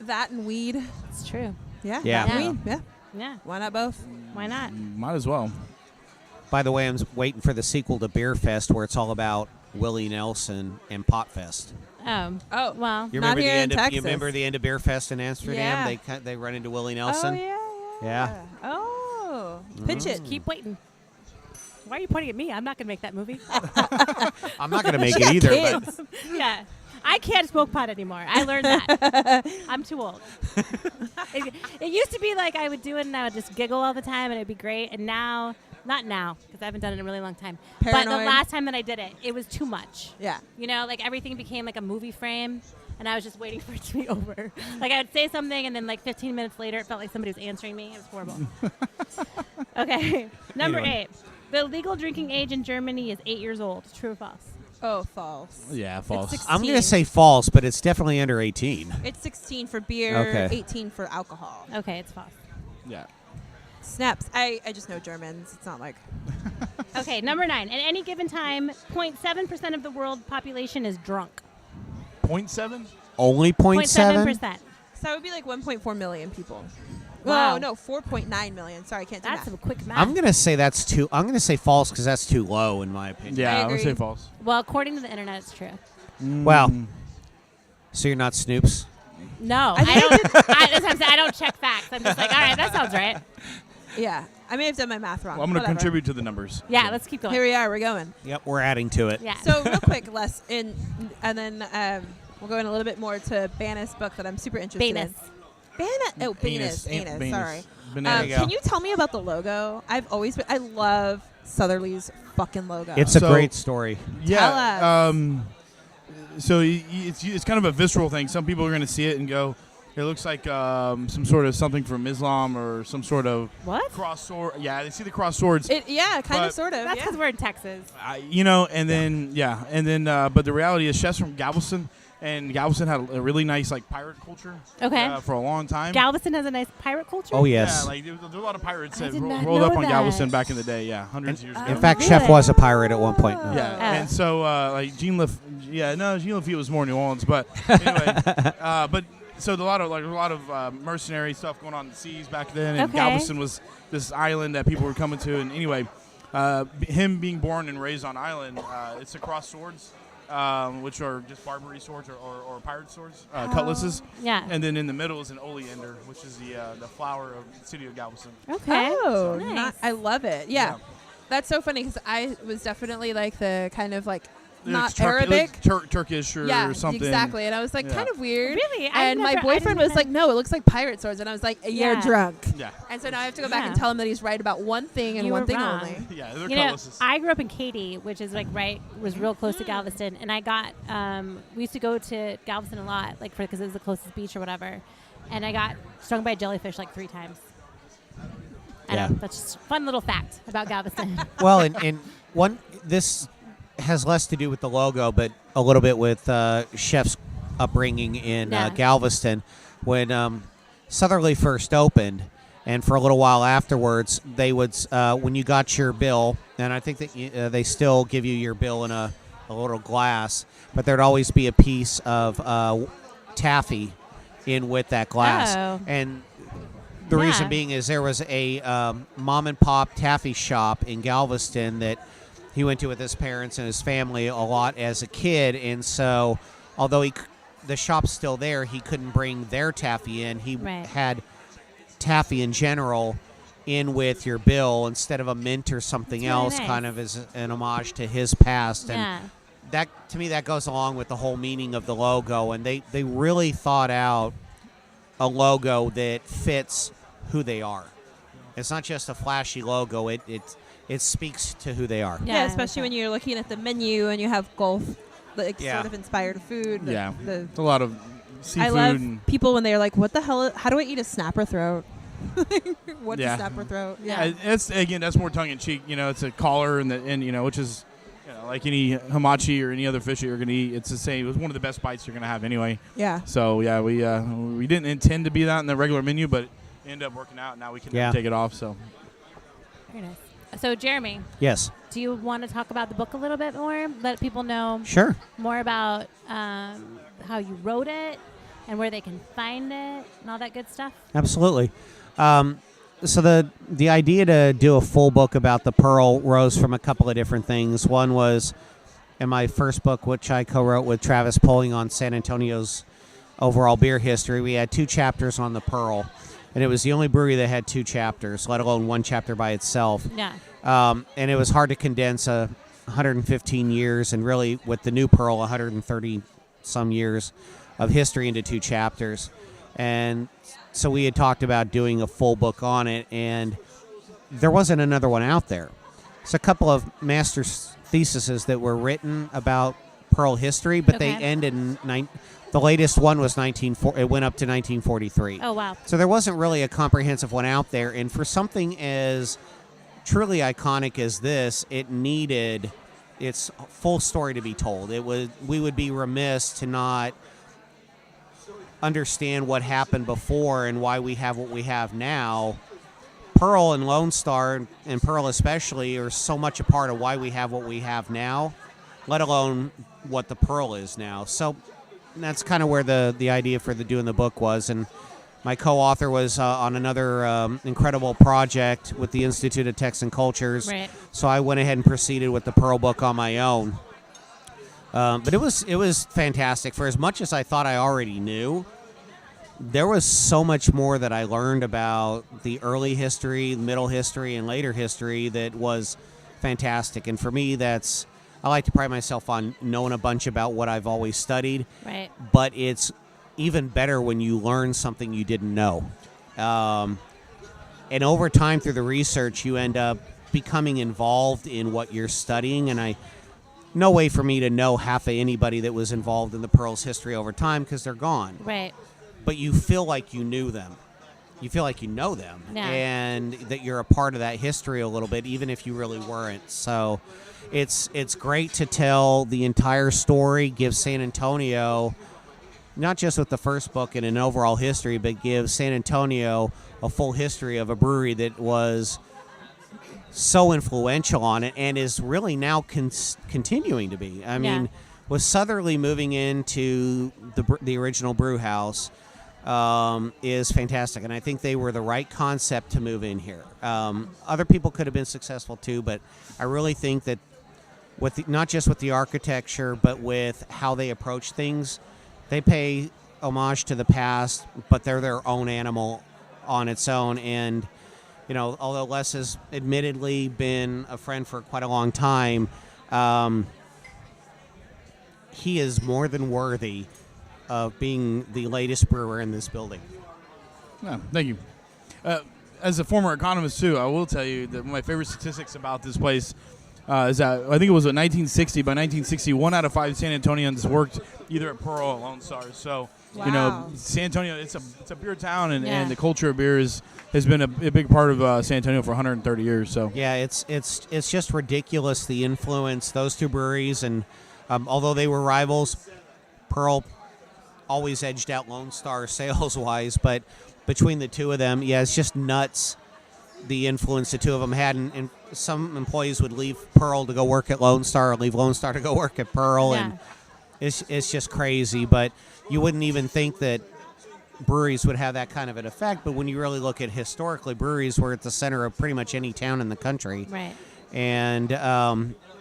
That and weed. It's true. Yeah. Yeah. that and Yeah. weed. Yeah. Yeah. Why not both? Why not? Might as well. By the way, I'm waiting for the sequel to Beer Fest where it's all about Willie Nelson and Pot Fest. Oh. Well. You Not remember here the in end of Texas. you remember the end of Beer Fest in Amsterdam? Yeah. They run into Willie Oh, Nelson. yeah. Yeah. Oh. Pitch it. Keep waiting. Why are you pointing at me? I'm not going to make that movie. I'm not going to make it either, kids. but Yeah. I can't smoke pot anymore. I learned that. I'm too old. It used to be like I would do it and I would just giggle all the time and it'd be great. And now, not now, because I haven't done it in a really long time. But the Paranoid. last time that I did it, it was too much. Yeah. You know, like everything became like a movie frame. And I was just waiting for it to be over. Like I would say something and then like 15 minutes later, it felt like somebody was answering me. It was horrible. Okay. Number Anyway. 8. The legal drinking age in Germany is 8 years old. True or false? Oh, false. Yeah, false. 16. I'm going to say false, but it's definitely under 18. It's 16 for beer, Okay. 18 for alcohol. Okay, it's false. Yeah. Snaps. I just know Germans. It's not like. Okay, number 9. At any given time, 0.7% of the world population is drunk. 0.7? Only 0.7? 0.7%. So it would be like 1.4 million people. Wow. Oh, no, 4.9 million. Sorry, I can't do That's math. some quick math. I'm going to say that's too. I'm going to say false because that's too low in my opinion. Yeah, I I would say agree. false. Well, according to the internet, it's true. Well, so you're not Snoops? No, I don't. That's what I'm saying. I don't check facts. I'm just like, all right, that sounds right. Yeah. I may have done my math wrong. Well, I'm going to Whatever. contribute to the numbers. Yeah, let's keep going. Here we are. We're going. Yep, we're adding to it. Yeah. So real quick, Les, and then we'll go in a little bit more to Banas' book that I'm super interested Banas. in. Oh, Banas. Anus. Sorry. Banana. go. Can you tell me about the logo? I love Southerleigh's fucking logo. It's a So- great story. Yeah. Tell us. So it's kind of a visceral thing. Some people are going to see it and go, it looks like some sort of something from Islam or some sort of What? cross sword. Yeah, they see the cross swords. Yeah, kind of, But- sort of. That's Yeah. because we're in Texas. But the reality is, chefs from Galveston, and Galveston had a really nice like pirate culture. Okay. For a long time. Galveston has a nice pirate culture. Oh, yes. Yeah, like there was a lot of pirates I that did not rolled know up on that. Galveston back in the day. Yeah, hundreds of years ago. In fact, really? Chef was a pirate at one point. Yeah, Oh. and so like Gene Lafitte was more New Orleans, but anyway, so a lot of mercenary stuff going on in the seas back then, and Okay. Galveston was this island that people were coming to, and anyway, him being born and raised on island, it's a cross swords, which are just Barbary swords or pirate swords, cutlasses, Yeah. and then in the middle is an oleander, which is the flower of the city of Galveston. Okay. Oh, Nice. I love it. Yeah. Yeah. That's so funny because I was definitely like the kind of like It not looks Turk- it Arabic. looks Turkish or Yeah, something. exactly. And I was like, Yeah. kind of weird. Really? And my boyfriend was like, no, it looks like pirate swords. And I was like, you're Yeah. drunk. Yeah, And so now I have to go back Yeah. and tell him that he's right about one thing and You one were thing wrong. only. yeah, they're You know, cutlasses. I grew up in Katy, which is like was real close to Galveston, and I got we used to go to Galveston a lot, like because it was the closest beach or whatever, and I got stung by a jellyfish like 3 times. I Yeah. know, that's just a fun little fact about Galveston. Well, and this has less to do with the logo, but a little bit with Chef's upbringing in Yeah. Galveston. When Southerleigh first opened, and for a little while afterwards, they would when you got your bill, and I think that they still give you your bill in a little glass, but there'd always be a piece of taffy in with that glass, Oh. and the Yeah. reason being is there was a mom and pop taffy shop in Galveston that he went to with his parents and his family a lot as a kid, and so although the shop's still there, he couldn't bring their taffy in. He Right. had taffy in general in with your bill instead of a mint or something That's really else, nice. kind of as an homage to his past, and Yeah. that to me that goes along with the whole meaning of the logo, and they really thought out a logo that fits who they are. It's not just a flashy logo. It speaks to who they are. Yeah, especially when you're looking at the menu and you have Gulf, like Yeah. sort of inspired food. Yeah, The, it's a lot of seafood. I love and people when they're like, "What the hell? How do I eat a snapper throat?" What's Yeah. a snapper throat? It's again, that's more tongue in cheek. It's a collar and which is like any hamachi or any other fish that you're gonna eat. It's the same. It was one of the best bites you're gonna have anyway. Yeah. So yeah, we didn't intend to be that in the regular menu, but it ended up working out. Now we can take it off. So Very nice. So, Jeremy, Yes. do you want to talk about the book a little bit more? Let people know Sure. more about how you wrote it and where they can find it and all that good stuff? Absolutely. So the idea to do a full book about the Pearl rose from a couple of different things. One was in my first book, which I co-wrote with Travis Pulling on San Antonio's overall beer history. We had 2 chapters on the Pearl, and it was the only brewery that had 2 chapters, let alone 1 chapter by itself. Yeah. And it was hard to condense 115 years and really with the new Pearl 130 some years of history into 2 chapters. And so we had talked about doing a full book on it, and there wasn't another one out there. It's a couple of master's theses that were written about Pearl history, but they ended in the latest one was it went up to 1943. Oh, wow. So there wasn't really a comprehensive one out there, and for something as truly iconic as this, it needed its full story to be told. We would be remiss to not understand what happened before and why we have what we have now. Pearl and Lone Star, and Pearl especially, are so much a part of why we have what we have now, let alone what the Pearl is now. So that's kind of where the idea for doing the book was. And my co-author was on another incredible project with the Institute of Texan Cultures. Right. So I went ahead and proceeded with the Pearl book on my own. But it was fantastic. For as much as I thought I already knew, there was so much more that I learned about the early history, middle history, and later history that was fantastic. And for me, I like to pride myself on knowing a bunch about what I've always studied. Right. But it's even better when you learn something you didn't know. And over time through the research, you end up becoming involved in what you're studying. And no way for me to know half of anybody that was involved in the Pearl's history over time because they're gone. Right. But you feel like you knew them. You feel like you know them. Yeah. And that you're a part of that history a little bit, even if you really weren't. So it's great to tell the entire story, give San Antonio, not just with the first book and an overall history, but give San Antonio a full history of a brewery that was so influential on it and is really now continuing to be. I mean, with Southerleigh moving into the original brew house is fantastic, and I think they were the right concept to move in here. Other people could have been successful too, but I really think that not just with the architecture, but with how they approach things, they pay homage to the past, but they're their own animal on its own. And although Les has admittedly been a friend for quite a long time, he is more than worthy of being the latest brewer in this building. Yeah, thank you. As a former economist, too, I will tell you that one of my favorite statistics about this place is that I think it was 1960. By 1960, 1 out of 5 San Antonians worked either at Pearl or Lone Star. So, San Antonio, it's a beer town, and the culture of beer has been a big part of San Antonio for 130 years. So yeah, it's just ridiculous the influence those two breweries, and although they were rivals, Pearl always edged out Lone Star sales-wise, but between the two of them, it's just nuts the influence the two of them had. And some employees would leave Pearl to go work at Lone Star or leave Lone Star to go work at Pearl, and it's just crazy. But you wouldn't even think that breweries would have that kind of an effect, but when you really look at historically, breweries were at the center of pretty much any town in the country. Right. And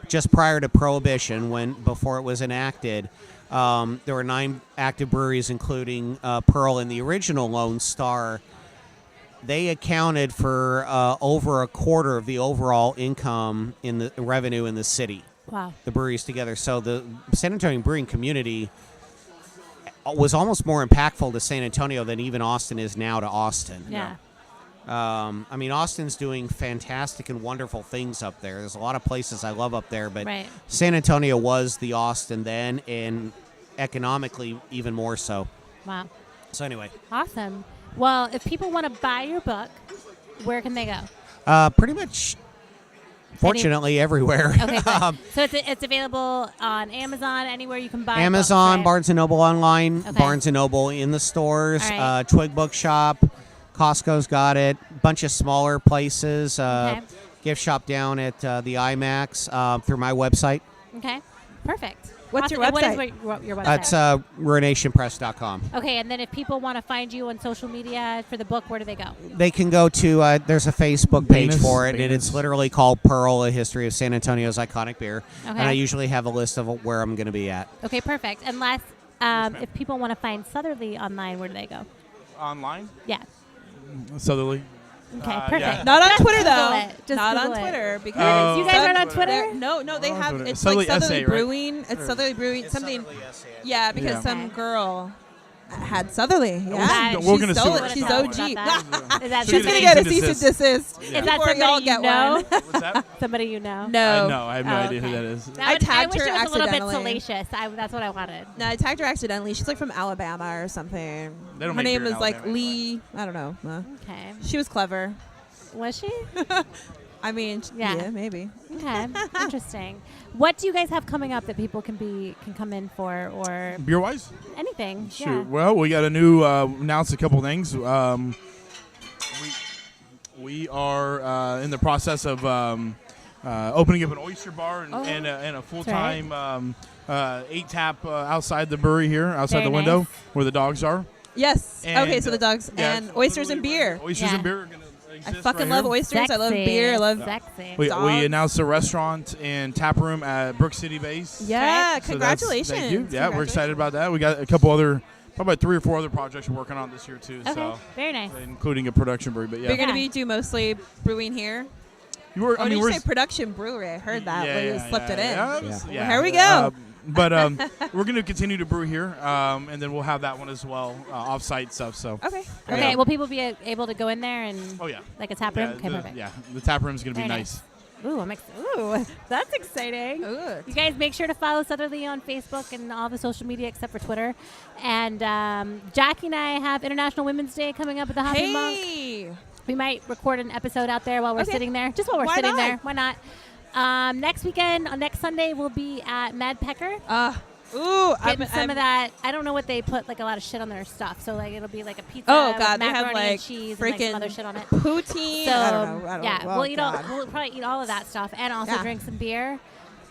just prior to Prohibition, before it was enacted, there were 9 active breweries, including Pearl and the original Lone Star. They accounted for over a quarter of the overall income in the revenue in the city. Wow. the breweries together. So the San Antonio brewing community was almost more impactful to San Antonio than even Austin is now to Austin. Yeah. I mean, Austin's doing fantastic and wonderful things up there. There's a lot of places I love up there, but Right. San Antonio was the Austin then, and economically even more so. Wow. So anyway, Awesome. Well, if people want to buy your book, where can they go? pretty much, fortunately, everywhere. Okay, good. So it's available on Amazon, anywhere you can buy Amazon, books, right? Barnes & Noble online, Okay. Barnes & Noble in the stores, All right. Twig Bookshop, Costco's got it, bunch of smaller places, Okay. gift shop down at the IMAX through my website. Okay. Perfect. What's your Awesome. And website? What is your website? That's ruinationpress.com. Okay, and then if people want to find you on social media for the book, where do they go? They can go to, there's a Facebook page Banas, for it, and Banas. it's literally called Pearl, A History of San Antonio's Iconic Beer. Okay. And I usually have a list of where I'm going to be at. Okay, perfect. And last, if people want to find Southerleigh online, where do they go? Online, Yeah. Southerleigh. Okay, Yeah. perfect. Not on Just Twitter Google though. it. Just Not on Google it. Twitter Oh. because You guys aren't on Twitter? they're- No, they Oh, have. Twitter. It's Southerleigh like Southerleigh essay, right? Brewing. It's Southerleigh Brewing. Something. Yeah, because Yeah. some Okay. girl had Southerleigh. Yeah, That- We're she gonna stole sue it. her. She's Tell us OG. about that. Is that She's She's somebody, gonna get a Cease cease and and desist. is that before somebody y'all you get know? one. What's that? Somebody you know? No, No, I have no Oh, idea who okay. that is. I tagged wish her it was a little bit accidentally. salacious. That's what I wanted. No, I tagged her accidentally. She's like from Alabama or something. They don't Her make name beer in is like Alabama Lee. I don't know. Okay. She was clever. Was she? I mean, Yeah. yeah, maybe. Okay. Interesting. What do you guys have coming up that people can come in for, or Beer wise? anything? Shoot. Yeah. Well, we got a new announced a couple things. We are in the process of opening up an oyster bar and, Oh. and a full That's time 8-tap outside the brewery here, outside Very the window nice. where the dogs are. Yes. And, okay, so the dogs yeah, and oysters and beer. Oysters Yeah. and beer are gonna I exist fucking right love here. oysters. I love Sexy. beer. I love. Sexy. We dogs. announced a restaurant and tap room at Brook City Base. Yeah, So that's- congratulations. Thank you. Yeah, we're excited Congratulations. about that. We got a couple other, probably 3 or 4 other projects we're working on this year too. Okay. So, Very nice. including a production brewery. But yeah, You're gonna Yeah. be do mostly brewing here. you were. Or did you say production brewery? I heard that. Yeah, when you yeah, slipped it in. yeah, Yeah. yeah. Here we go. But we're going to continue to brew here, and then we'll have that one as well, off-site stuff. So, Okay. Okay. Yeah. Will people be able to go in there and oh yeah, like a tap room? yeah, Okay, the, perfect. yeah, the tap room's going to be Very nice. Ooh, ooh, that's exciting. Ooh. You guys make sure to follow Southerleigh on Facebook and all the social media except for Twitter. And Jackie and I have International Women's Day coming up at the Hoppy Monk. Hey. We might record an episode out there while we're Okay. sitting there. Just while we're Why sitting not? there. Why not? Next weekend, next Sunday, we'll be at Mad Pecker. Ooh. Getting some of that. I don't know what they put like a lot of shit on their stuff. So like it'll be like a pizza. Oh with God, they have macaroni and like cheese and like some freaking other shit on it. poutine. So I don't know. yeah, Oh, we'll eat all. God. We'll probably eat all of that stuff and also Yeah. drink some beer.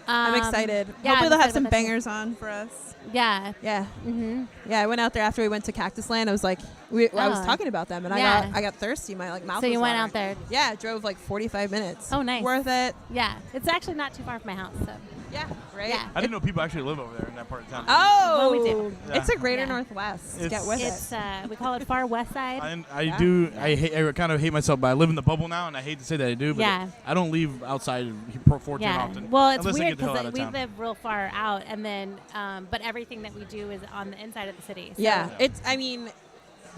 I'm excited. Yeah, Hopefully I'm they'll have excited some about that too. bangers on for us. Yeah. Yeah. Mm-hmm. Yeah, I went out there after we went to Cactus Land. I was like, I was Oh. talking about them, and Yeah. I got thirsty. My mouth. So you was went watering. out there. Yeah, I drove like 45 minutes. Oh, nice. Worth it. Yeah, it's actually not too far from my house. So Yeah. Right. yeah, I didn't know people actually live over there in that part of town. Oh, Well, we do. It's a greater Yeah. Northwest. It's- Get with it's it. we call it Far West Side. I Yeah. do. I kind of hate myself, but I live in the bubble now, and I hate to say that I do. But Yeah. I don't leave outside for too Yeah. often. Well, it's unless I weird get the hell out because of we town. live real far out, and then but everything that we do is on the inside of the city. So Yeah. It's. I mean,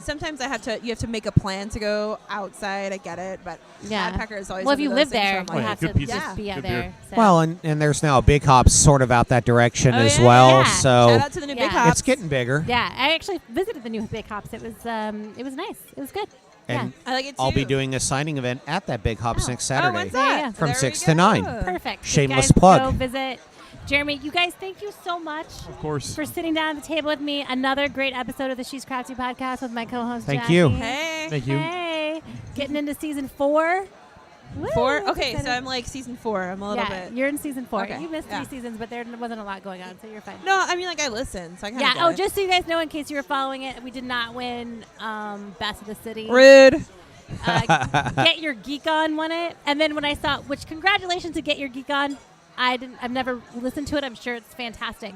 sometimes you have to make a plan to go outside. I get it, but Yeah. Mad Pecker is always. Well, if one you of live those things where there, I'm you like, yeah, have good to pizza, just be out good beer. there. So. Well, and there's now a Big Hops sort of out that direction Oh, as yeah? well. Yeah. So Shout out to the new Yeah. Big Hops. it's getting bigger. Yeah, I actually visited the new Big Hops. It was nice. It was good. And I like it too. I'll be doing a signing event at that Big Hops Oh. next Oh, Saturday. when's There you that? go. From There 6 we to 9. go. Perfect. Shameless You guys plug. Go visit Jeremy. You guys, thank you so much Of course. for sitting down at the table with me. Another great episode of the She's Crafty podcast with my co-host. Thank Jackie. you. Hey. Thank you. Hey, getting into season 4. Woo, 4. that's Okay, so exciting. I'm like season 4. I'm a little yeah, bit. you're in season 4. Okay, You missed yeah. 3 seasons, but there wasn't a lot going on, so you're fine. No, I mean like I listened, so I kind of. Yeah. Oh, just so you guys know, in case you were following it, we did not win Best of the City. rude. Get Your Geek On won it, and then when I saw, which congratulations to Get Your Geek On. I've never listened to it. I'm sure it's fantastic.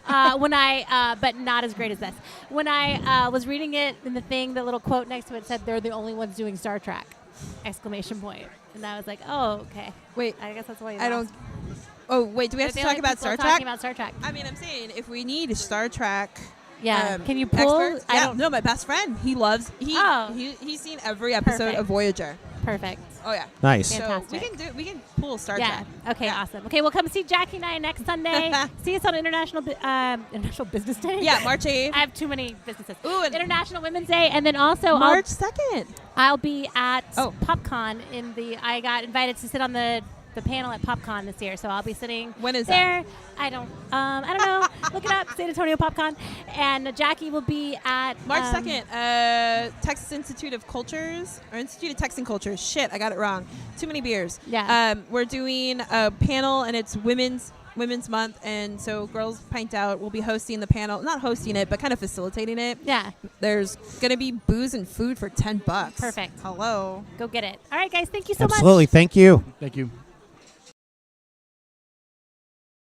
But not as great as this. When I was reading it in the thing, the little quote next to it said they're the only ones doing Star Trek! ! And I was like, oh, okay. Wait, I guess that's why you I don't. lost. Oh wait, do we have to I feel talk like about people Star are Trek? talking about Star Trek. I mean, I'm saying if we need Star Trek. Yeah. Can you pull? Experts? I Yeah, don't. no, my best friend. He loves. Oh. He's seen every episode Perfect. of Voyager. Perfect. Oh yeah. Nice. So Fantastic. we can pull Star Yeah. Trek. Okay. Yeah. Awesome. Okay. We'll come see Jackie and I next Sunday. See us on International Business Day. Yeah, March 8th. I have too many businesses. Ooh, and International Women's Day, and then also March 2nd. I'll be at Oh. PopCon I got invited to sit on the panel at PopCon this year, so I'll be sitting When is there. I don't know. Look it up, San Antonio PopCon. And Jackie will be at March 2nd, Texas Institute of Cultures, or Institute of Texan Cultures. Shit, I got it wrong. Too many beers. Yeah. We're doing a panel, and it's Women's Month, and so Girls Pint Out will be hosting the panel. Not hosting it, but kind of facilitating it. Yeah. There's going to be booze and food for $10. Perfect. Hello. Go get it. All right, guys. Thank you so much. Absolutely. Thank you. Thank you.